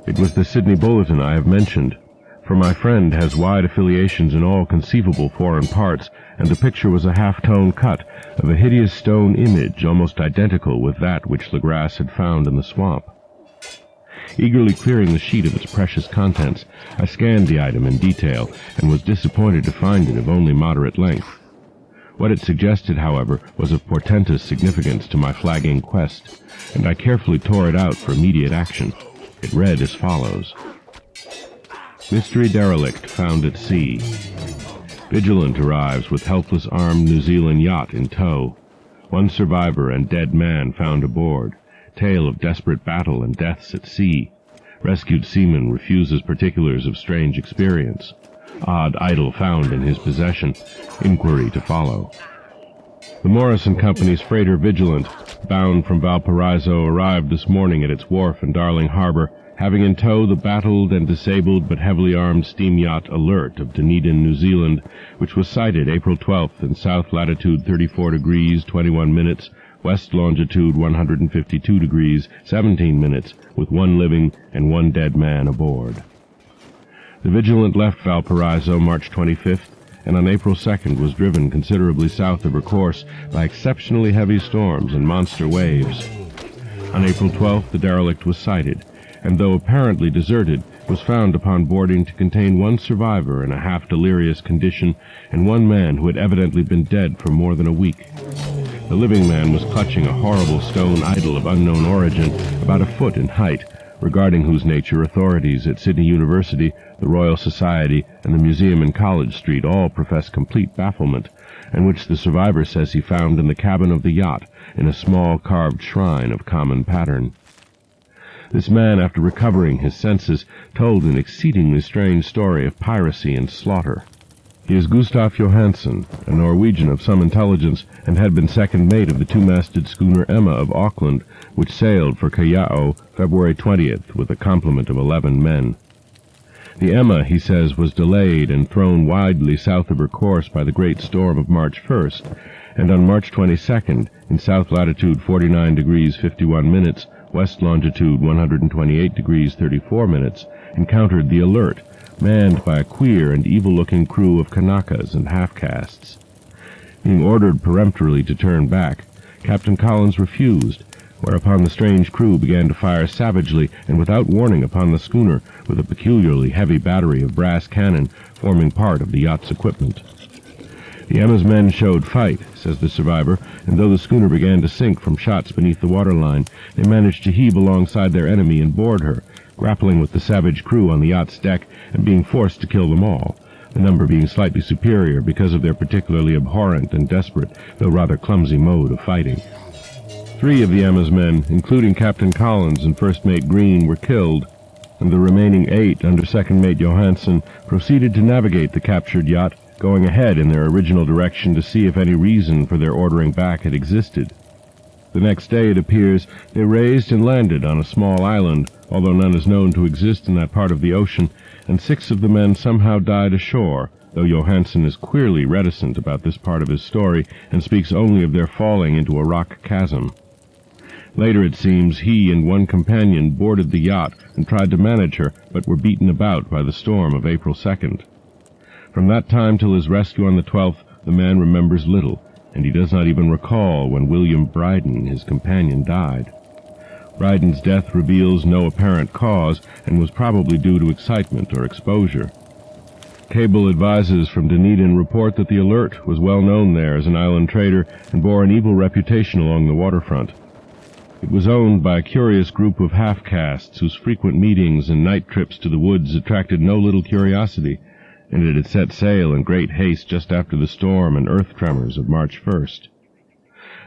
It was the Sydney Bulletin I have mentioned, for my friend has wide affiliations in all conceivable foreign parts, and the picture was a half-tone cut of a hideous stone image almost identical with that which Legrasse had found in the swamp. Eagerly clearing the sheet of its precious contents, I scanned the item in detail, and was disappointed to find it of only moderate length. What it suggested, however, was of portentous significance to my flagging quest, and I carefully tore it out for immediate action. It read as follows: Mystery derelict found at sea. Vigilant arrives with helpless armed New Zealand yacht in tow. One survivor and dead man found aboard. Tale of desperate battle and deaths at sea. Rescued seaman refuses particulars of strange experience. Odd idol found in his possession. Inquiry to follow. The Morris & Company's freighter Vigilant, bound from Valparaiso, arrived this morning at its wharf in Darling Harbor, having in tow the battled and disabled but heavily armed steam yacht Alert of Dunedin, New Zealand, which was sighted April 12th in south latitude 34 degrees 21 minutes, west longitude 152 degrees 17 minutes, with one living and one dead man aboard. The Vigilant left Valparaiso March 25th, and on April 2nd was driven considerably south of her course by exceptionally heavy storms and monster waves. On April 12th, the derelict was sighted, and though apparently deserted, was found upon boarding to contain one survivor in a half-delirious condition and one man who had evidently been dead for more than a week. The living man was clutching a horrible stone idol of unknown origin, about a foot in height, regarding whose nature authorities at Sydney University, the Royal Society, and the museum in College Street all profess complete bafflement, and which the survivor says he found in the cabin of the yacht in a small carved shrine of common pattern. This man, after recovering his senses, told an exceedingly strange story of piracy and slaughter. He is Gustaf Johansen, a Norwegian of some intelligence, and had been second mate of the two-masted schooner Emma of Auckland, which sailed for Callao February 20th with a complement of 11 men. The Emma, he says, was delayed and thrown widely south of her course by the great storm of March 1st, and on March 22nd, in south latitude 49 degrees 51 minutes, west longitude 128 degrees 34 minutes, encountered the Alert, manned by a queer and evil-looking crew of Kanakas and half-castes. Being ordered peremptorily to turn back, Captain Collins refused, whereupon the strange crew began to fire savagely and without warning upon the schooner with a peculiarly heavy battery of brass cannon forming part of the yacht's equipment. The Emma's men showed fight, says the survivor, and though the schooner began to sink from shots beneath the waterline, they managed to heave alongside their enemy and board her, grappling with the savage crew on the yacht's deck and being forced to kill them all, the number being slightly superior because of their particularly abhorrent and desperate, though rather clumsy mode of fighting. 3 of the Emma's men, including Captain Collins and First Mate Green, were killed, and the remaining 8, under Second Mate Johansen, proceeded to navigate the captured yacht, going ahead in their original direction to see if any reason for their ordering back had existed. The next day, it appears, they raised and landed on a small island, although none is known to exist in that part of the ocean, and 6 of the men somehow died ashore, though Johansen is queerly reticent about this part of his story and speaks only of their falling into a rock chasm. Later, it seems, he and one companion boarded the yacht and tried to manage her, but were beaten about by the storm of April 2nd. From that time till his rescue on the 12th, the man remembers little, and he does not even recall when William Bryden, his companion, died. Bryden's death reveals no apparent cause, and was probably due to excitement or exposure. Cable advices from Dunedin report that the Alert was well known there as an island trader and bore an evil reputation along the waterfront. It was owned by a curious group of half-castes whose frequent meetings and night trips to the woods attracted no little curiosity, and it had set sail in great haste just after the storm and earth tremors of March 1st.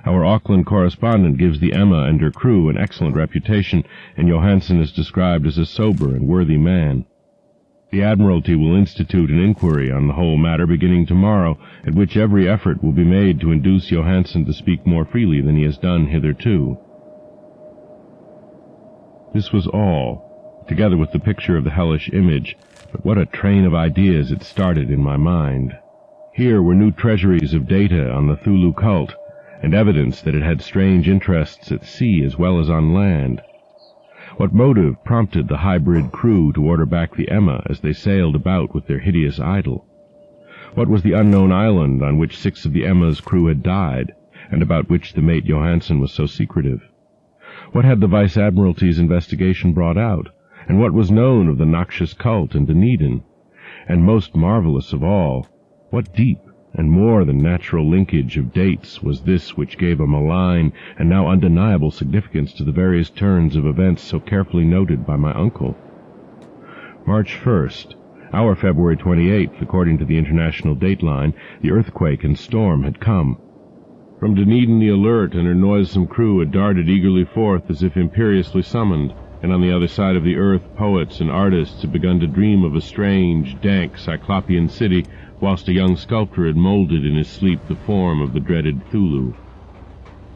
Our Auckland correspondent gives the Emma and her crew an excellent reputation, and Johansen is described as a sober and worthy man. The Admiralty will institute an inquiry on the whole matter beginning tomorrow, at which every effort will be made to induce Johansen to speak more freely than he has done hitherto. This was all, together with the picture of the hellish image, but what a train of ideas it started in my mind. Here were new treasuries of data on the Thulu cult, and evidence that it had strange interests at sea as well as on land. What motive prompted the hybrid crew to order back the Emma as they sailed about with their hideous idol? What was the unknown island on which 6 of the Emma's crew had died, and about which the mate Johansen was so secretive? What had the Vice-Admiralty's investigation brought out, and what was known of the noxious cult in Dunedin? And most marvelous of all, what deep and more than natural linkage of dates was this which gave a malign and now undeniable significance to the various turns of events so carefully noted by my uncle? March 1st, our February 28th, according to the international dateline, the earthquake and storm had come. From Dunedin the Alert and her noisome crew had darted eagerly forth as if imperiously summoned, and on the other side of the earth poets and artists had begun to dream of a strange, dank, cyclopean city whilst a young sculptor had molded in his sleep the form of the dreaded Thulu.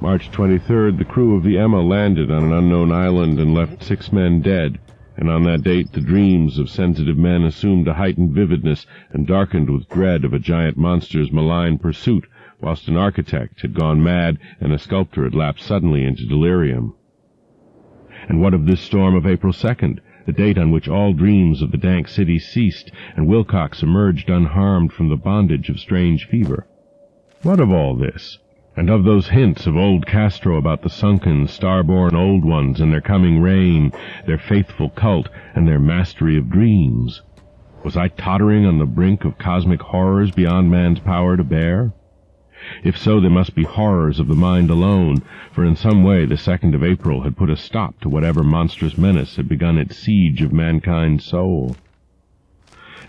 March 23rd, the crew of the Emma landed on an unknown island and left 6 men dead, and on that date the dreams of sensitive men assumed a heightened vividness and darkened with dread of a giant monster's malign pursuit, whilst an architect had gone mad and a sculptor had lapsed suddenly into delirium. And what of this storm of April 2nd, the date on which all dreams of the dank city ceased, and Wilcox emerged unharmed from the bondage of strange fever? What of all this? And of those hints of old Castro about the sunken, star-born old ones and their coming reign, their faithful cult, and their mastery of dreams? Was I tottering on the brink of cosmic horrors beyond man's power to bear? If so, there must be horrors of the mind alone, for in some way the 2nd of April had put a stop to whatever monstrous menace had begun its siege of mankind's soul.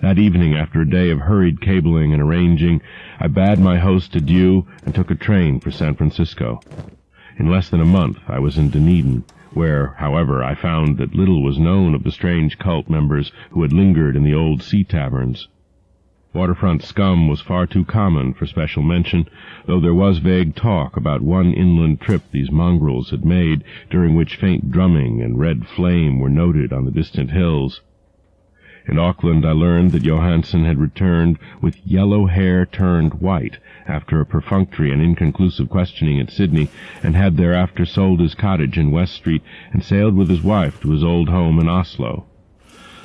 That evening, after a day of hurried cabling and arranging, I bade my host adieu and took a train for San Francisco. In less than a month I was in Dunedin, where, however, I found that little was known of the strange cult members who had lingered in the old sea taverns. Waterfront scum was far too common for special mention, though there was vague talk about one inland trip these mongrels had made, during which faint drumming and red flame were noted on the distant hills. In Auckland I learned that Johansen had returned with yellow hair turned white after a perfunctory and inconclusive questioning at Sydney, and had thereafter sold his cottage in West Street and sailed with his wife to his old home in Oslo.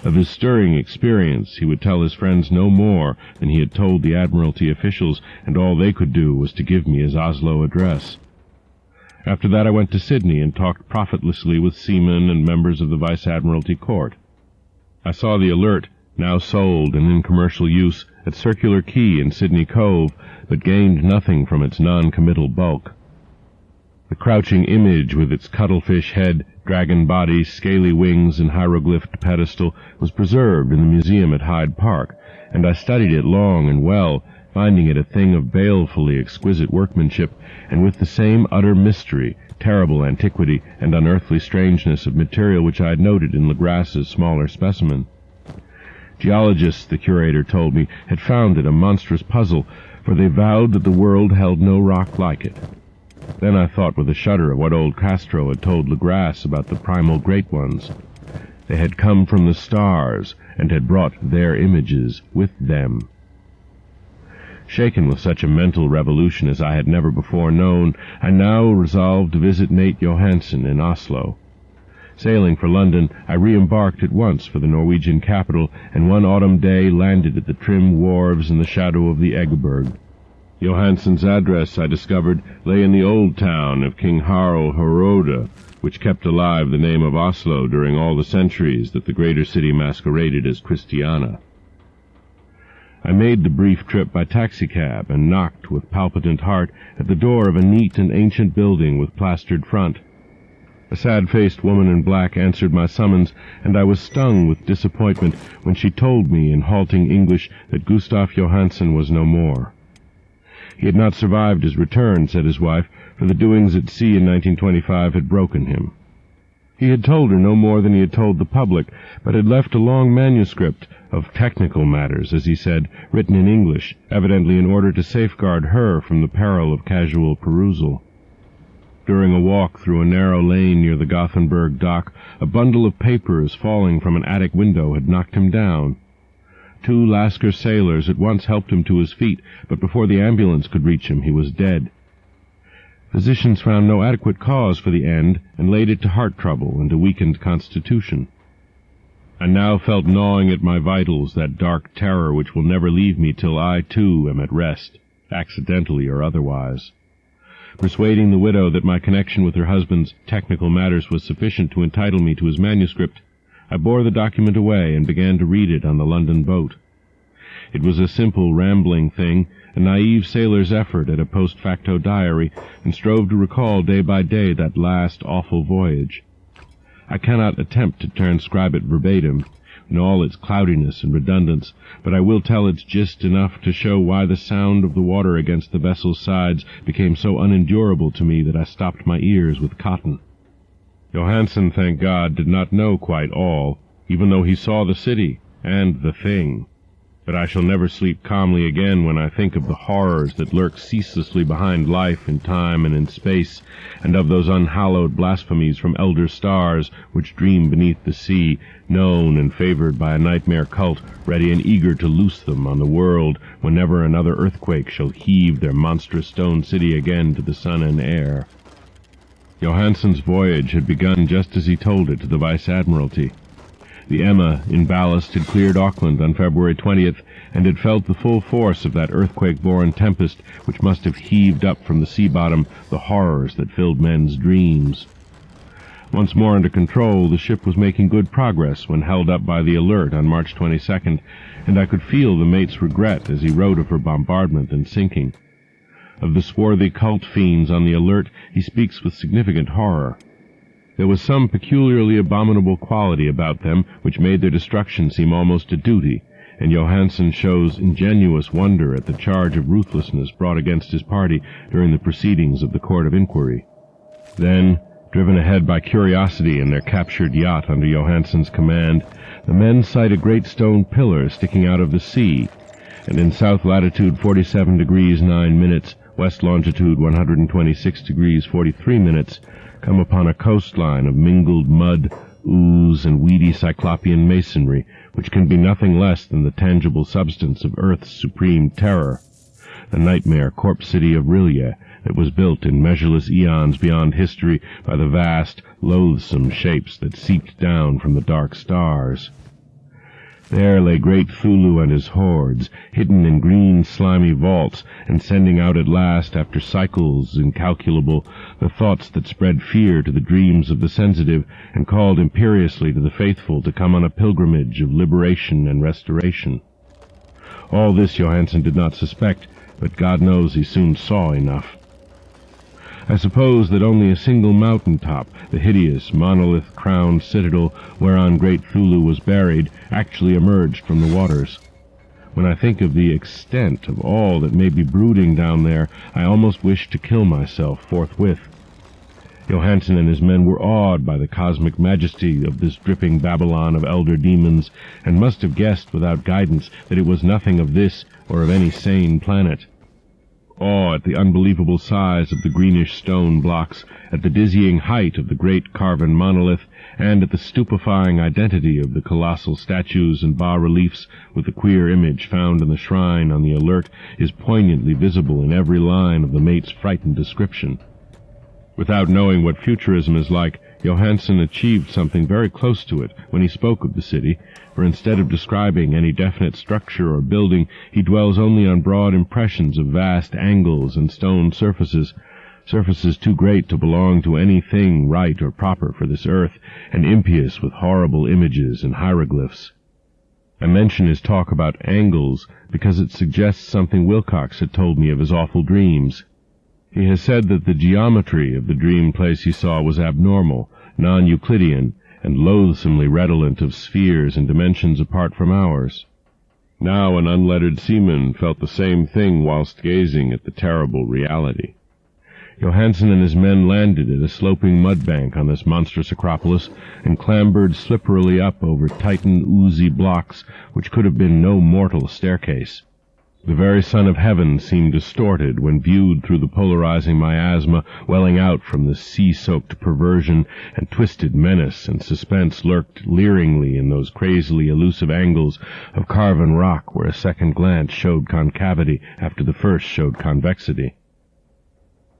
Of his stirring experience he would tell his friends no more than he had told the Admiralty officials, and all they could do was to give me his Oslo address. After that I went to Sydney and talked profitlessly with seamen and members of the Vice-Admiralty Court. I saw the Alert, now sold and in commercial use, at Circular Quay in Sydney Cove, but gained nothing from its non-committal bulk. The crouching image with its cuttlefish head, dragon body, scaly wings, and hieroglyphed pedestal was preserved in the museum at Hyde Park, and I studied it long and well, finding it a thing of balefully exquisite workmanship, and with the same utter mystery, terrible antiquity, and unearthly strangeness of material which I had noted in Legras's smaller specimen. Geologists, the curator told me, had found it a monstrous puzzle, for they vowed that the world held no rock like it. Then I thought with a shudder of what old Castro had told Legras about the primal great ones. They had come from the stars, and had brought their images with them. Shaken with such a mental revolution as I had never before known, I now resolved to visit Nate Johansen in Oslo. Sailing for London, I re-embarked at once for the Norwegian capital, and one autumn day landed at the trim wharves in the shadow of the Eggeberg. Johansen's address, I discovered, lay in the old town of King Harald Hårode, which kept alive the name of Oslo during all the centuries that the greater city masqueraded as Christiana. I made the brief trip by taxicab and knocked with palpitant heart at the door of a neat and ancient building with plastered front. A sad-faced woman in black answered my summons, and I was stung with disappointment when she told me in halting English that Gustav Johansen was no more. He had not survived his return, said his wife, for the doings at sea in 1925 had broken him. He had told her no more than he had told the public, but had left a long manuscript of technical matters, as he said, written in English, evidently in order to safeguard her from the peril of casual perusal. During a walk through a narrow lane near the Gothenburg dock, a bundle of papers falling from an attic window had knocked him down. 2 Lascar sailors at once helped him to his feet, but before the ambulance could reach him, he was dead. Physicians found no adequate cause for the end, and laid it to heart trouble and a weakened constitution. I now felt gnawing at my vitals that dark terror which will never leave me till I, too, am at rest, accidentally or otherwise. Persuading the widow that my connection with her husband's technical matters was sufficient to entitle me to his manuscript, I bore the document away and began to read it on the London boat. It was a simple, rambling thing, a naive sailor's effort at a post-facto diary, and strove to recall day by day that last awful voyage. I cannot attempt to transcribe it verbatim, in all its cloudiness and redundance, but I will tell its gist enough to show why the sound of the water against the vessel's sides became so unendurable to me that I stopped my ears with cotton. Johansen, thank God, did not know quite all, even though he saw the city and the thing. But I shall never sleep calmly again when I think of the horrors that lurk ceaselessly behind life in time and in space, and of those unhallowed blasphemies from elder stars which dream beneath the sea, known and favored by a nightmare cult, ready and eager to loose them on the world whenever another earthquake shall heave their monstrous stone city again to the sun and air. Johansen's voyage had begun just as he told it to the Vice-Admiralty. The Emma, in ballast, had cleared Auckland on February 20th, and had felt the full force of that earthquake-born tempest which must have heaved up from the sea bottom the horrors that filled men's dreams. Once more under control, the ship was making good progress when held up by the Alert on March 22nd, and I could feel the mate's regret as he wrote of her bombardment and sinking. Of the swarthy cult fiends on the Alert he speaks with significant horror. There was some peculiarly abominable quality about them which made their destruction seem almost a duty, and Johansen shows ingenuous wonder at the charge of ruthlessness brought against his party during the proceedings of the Court of Inquiry. Then, driven ahead by curiosity in their captured yacht under Johansen's command, the men sight a great stone pillar sticking out of the sea, and in south latitude 47 degrees 9 minutes, west longitude 126 degrees 43 minutes, come upon a coastline of mingled mud, ooze, and weedy cyclopean masonry, which can be nothing less than the tangible substance of Earth's supreme terror, the nightmare corpse city of Rilye, that was built in measureless eons beyond history by the vast, loathsome shapes that seeped down from the dark stars. There lay great Thulu and his hordes, hidden in green, slimy vaults, and sending out at last, after cycles incalculable, the thoughts that spread fear to the dreams of the sensitive, and called imperiously to the faithful to come on a pilgrimage of liberation and restoration. All this Johansen did not suspect, but God knows he soon saw enough. I suppose that only a single mountain-top, the hideous, monolith-crowned citadel whereon great Thulu was buried, actually emerged from the waters. When I think of the extent of all that may be brooding down there, I almost wish to kill myself forthwith. Johansen and his men were awed by the cosmic majesty of this dripping Babylon of elder demons, and must have guessed without guidance that it was nothing of this or of any sane planet. Awe at the unbelievable size of the greenish stone blocks, at the dizzying height of the great carven monolith, and at the stupefying identity of the colossal statues and bas-reliefs with the queer image found in the shrine on the Alert is poignantly visible in every line of the mate's frightened description. Without knowing what futurism is like, Johansen achieved something very close to it when he spoke of the city, for instead of describing any definite structure or building, he dwells only on broad impressions of vast angles and stone surfaces, surfaces too great to belong to anything right or proper for this earth, and impious with horrible images and hieroglyphs. I mention his talk about angles because it suggests something Wilcox had told me of his awful dreams. He has said that the geometry of the dream place he saw was abnormal, non-Euclidean, and loathsomely redolent of spheres and dimensions apart from ours. Now an unlettered seaman felt the same thing whilst gazing at the terrible reality. Johansen and his men landed at a sloping mud-bank on this monstrous acropolis, and clambered slipperily up over Titan oozy blocks which could have been no mortal staircase. The very sun of heaven seemed distorted when viewed through the polarizing miasma welling out from the sea-soaked perversion, and twisted menace and suspense lurked leeringly in those crazily elusive angles of carven rock where a second glance showed concavity after the first showed convexity.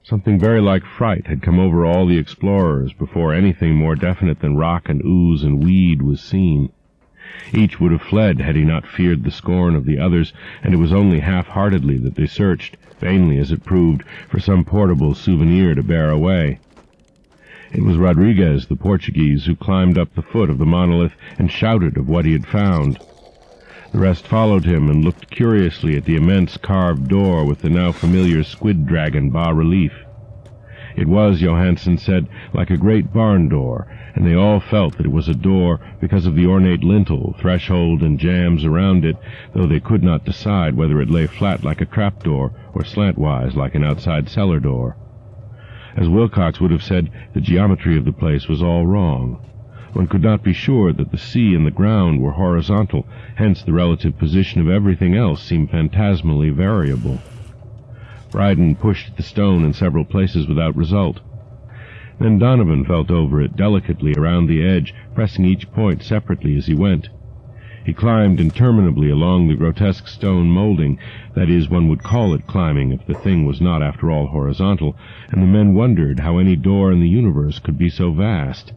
Something very like fright had come over all the explorers before anything more definite than rock and ooze and weed was seen. Each would have fled had he not feared the scorn of the others, and it was only half-heartedly that they searched, vainly as it proved, for some portable souvenir to bear away. It was Rodriguez, the Portuguese, who climbed up the foot of the monolith and shouted of what he had found. The rest followed him and looked curiously at the immense carved door with the now familiar squid dragon bas-relief. It was, Johansen said, like a great barn door, and they all felt that it was a door because of the ornate lintel, threshold, and jambs around it, though they could not decide whether it lay flat like a trapdoor or slantwise like an outside cellar door. As Wilcox would have said, the geometry of the place was all wrong. one could not be sure that the sea and the ground were horizontal, hence the relative position of everything else seemed phantasmally variable. Bryden pushed the stone in several places without result. Then Donovan felt over it delicately around the edge, pressing each point separately as he went. He climbed interminably along the grotesque stone molding, that is, one would call it climbing if the thing was not after all horizontal, and the men wondered how any door in the universe could be so vast.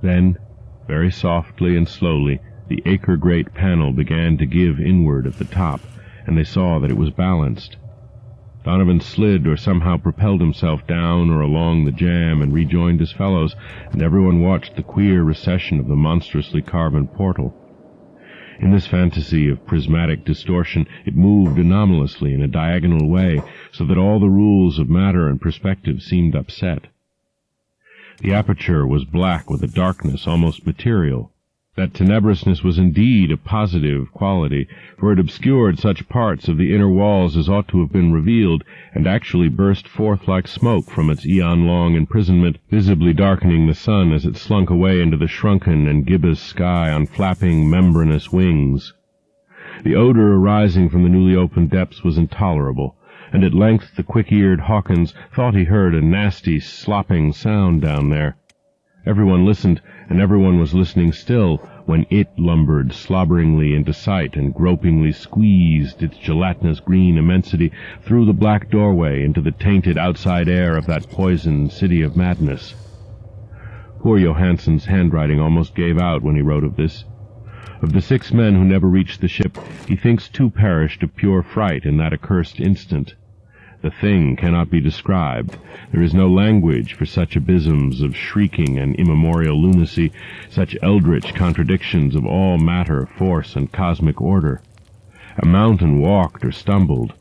Then, very softly and slowly, the acre-great panel began to give inward at the top, and they saw that it was balanced. Donovan slid or somehow propelled himself down or along the jamb and rejoined his fellows, and everyone watched the queer recession of the monstrously carven portal. In this fantasy of prismatic distortion, it moved anomalously in a diagonal way, so that all the rules of matter and perspective seemed upset. The aperture was black with a darkness almost material. That tenebrousness was indeed a positive quality, for it obscured such parts of the inner walls as ought to have been revealed, and actually burst forth like smoke from its eon-long imprisonment, visibly darkening the sun as it slunk away into the shrunken and gibbous sky on flapping, membranous wings. The odor arising from the newly opened depths was intolerable, and at length the quick-eared Hawkins thought he heard a nasty, slopping sound down there. Everyone listened, and everyone was listening still, when it lumbered slobberingly into sight and gropingly squeezed its gelatinous green immensity through the black doorway into the tainted outside air of that poisoned city of madness. Poor Johansen's handwriting almost gave out when he wrote of this. Of the 6 men who never reached the ship, he thinks 2 perished of pure fright in that accursed instant. The thing cannot be described. There is no language for such abysms of shrieking and immemorial lunacy, such eldritch contradictions of all matter, force, and cosmic order. A mountain walked or stumbled.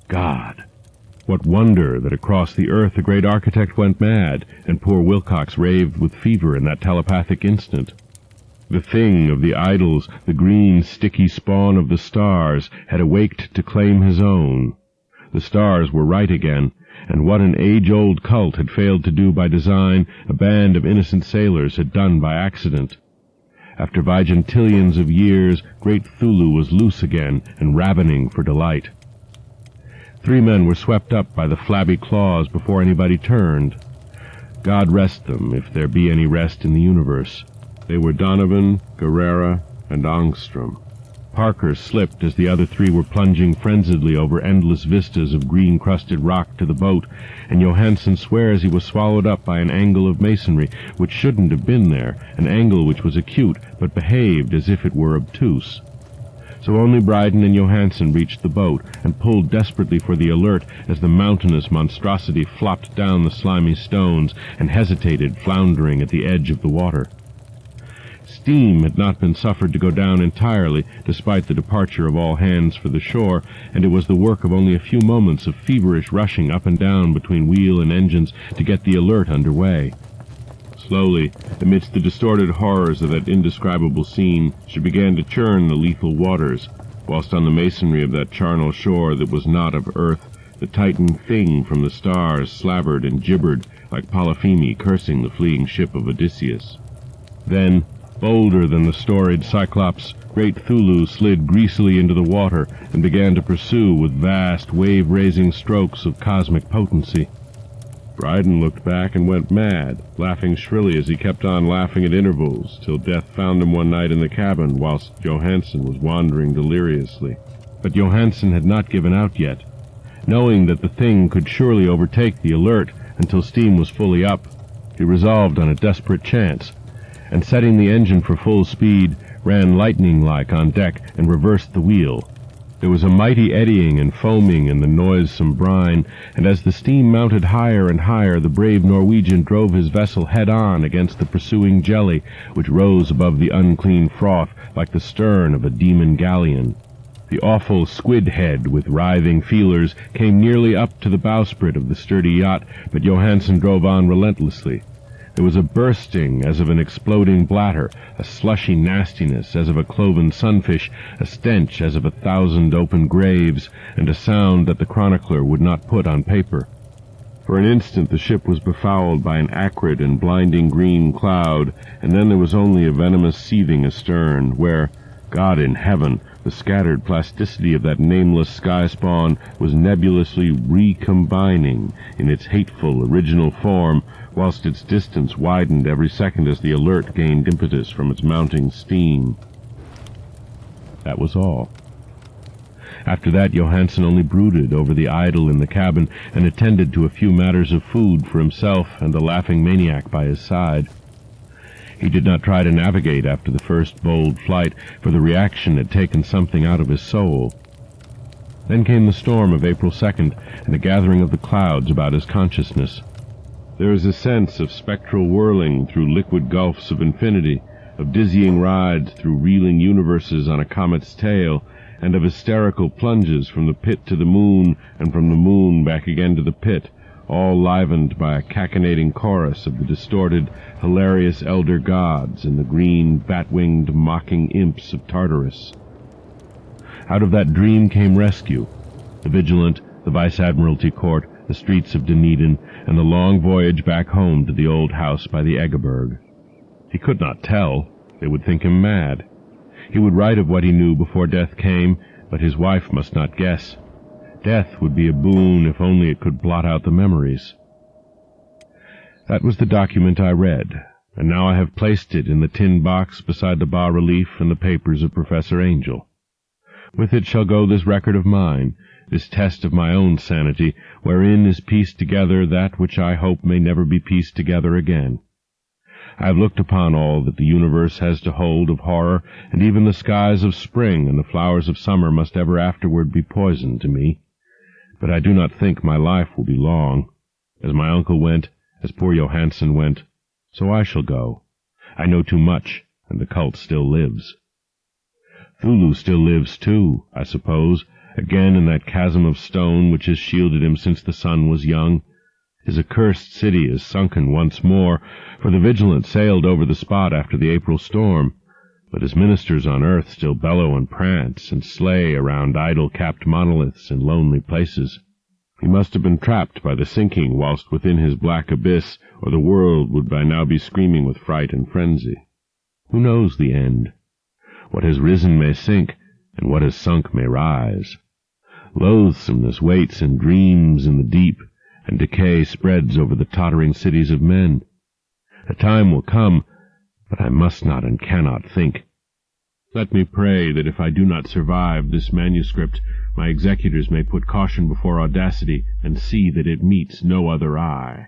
God! What wonder that across the earth the great architect went mad, and poor Wilcox raved with fever in that telepathic instant. The thing of the idols, the green, sticky spawn of the stars, had awaked to claim his own. The stars were right again, and what an age-old cult had failed to do by design, a band of innocent sailors had done by accident. After vigintillions of years, great Thulu was loose again and ravening for delight. 3 men were swept up by the flabby claws before anybody turned. God rest them, if there be any rest in the universe. They were Donovan, Guerrera, and Ångström. Parker slipped as the other 3 were plunging frenziedly over endless vistas of green-crusted rock to the boat, and Johansen swears he was swallowed up by an angle of masonry which shouldn't have been there, an angle which was acute but behaved as if it were obtuse. So only Bryden and Johansen reached the boat and pulled desperately for the Alert as the mountainous monstrosity flopped down the slimy stones and hesitated, floundering at the edge of the water. Steam had not been suffered to go down entirely, despite the departure of all hands for the shore, and it was the work of only a few moments of feverish rushing up and down between wheel and engines to get the Alert under way. Slowly, amidst the distorted horrors of that indescribable scene, she began to churn the lethal waters, whilst on the masonry of that charnel shore that was not of earth, the Titan thing from the stars slavered and gibbered like Polypheme cursing the fleeing ship of Odysseus. Then, bolder than the storied Cyclops, great Thulu slid greasily into the water and began to pursue with vast, wave-raising strokes of cosmic potency. Bryden looked back and went mad, laughing shrilly as he kept on laughing at intervals, till death found him one night in the cabin whilst Johansen was wandering deliriously. But Johansen had not given out yet. Knowing that the thing could surely overtake the Alert until steam was fully up, he resolved on a desperate chance, and setting the engine for full speed, ran lightning-like on deck and reversed the wheel. There was a mighty eddying and foaming in the noisome brine, and as the steam mounted higher and higher, the brave Norwegian drove his vessel head-on against the pursuing jelly, which rose above the unclean froth like the stern of a demon galleon. The awful squid head, with writhing feelers, came nearly up to the bowsprit of the sturdy yacht, but Johansen drove on relentlessly. There was a bursting as of an exploding bladder, a slushy nastiness as of a cloven sunfish, a stench as of 1,000 open graves, and a sound that the chronicler would not put on paper. For an instant the ship was befouled by an acrid and blinding green cloud, and then there was only a venomous seething astern, where, God in heaven, the scattered plasticity of that nameless sky-spawn was nebulously recombining in its hateful original form, whilst its distance widened every second as the Alert gained impetus from its mounting steam. That was all. After that, Johansen only brooded over the idol in the cabin and attended to a few matters of food for himself and the laughing maniac by his side. He did not try to navigate after the first bold flight, for the reaction had taken something out of his soul. Then came the storm of April 2nd and the gathering of the clouds about his consciousness. There is a sense of spectral whirling through liquid gulfs of infinity, of dizzying rides through reeling universes on a comet's tail, and of hysterical plunges from the pit to the moon and from the moon back again to the pit, all livened by a cachinnating chorus of the distorted, hilarious elder gods and the green, bat-winged, mocking imps of Tartarus. Out of that dream came rescue, the Vigilant, the Vice-Admiralty Court, the streets of Dunedin, and the long voyage back home to the old house by the Egeberg. He could not tell. They would think him mad. He would write of what he knew before death came, but his wife must not guess. Death would be a boon if only it could blot out the memories. That was the document I read, and now I have placed it in the tin box beside the bas-relief and the papers of Professor Angel. With it shall go this record of mine, this test of my own sanity, wherein is pieced together that which I hope may never be pieced together again. I have looked upon all that the universe has to hold of horror, and even the skies of spring and the flowers of summer must ever afterward be poison to me. But I do not think my life will be long. As my uncle went, as poor Johansen went, so I shall go. I know too much, and the cult still lives. Thulu still lives too, I suppose, again in that chasm of stone which has shielded him since the sun was young. His accursed city is sunken once more, for the Vigilant sailed over the spot after the April storm, but his ministers on earth still bellow and prance and slay around idol-capped monoliths in lonely places. He must have been trapped by the sinking whilst within his black abyss, or the world would by now be screaming with fright and frenzy. Who knows the end? What has risen may sink, and what has sunk may rise. Loathsomeness waits and dreams in the deep, and decay spreads over the tottering cities of men. A time will come, but I must not and cannot think. Let me pray that if I do not survive this manuscript, my executors may put caution before audacity and see that it meets no other eye.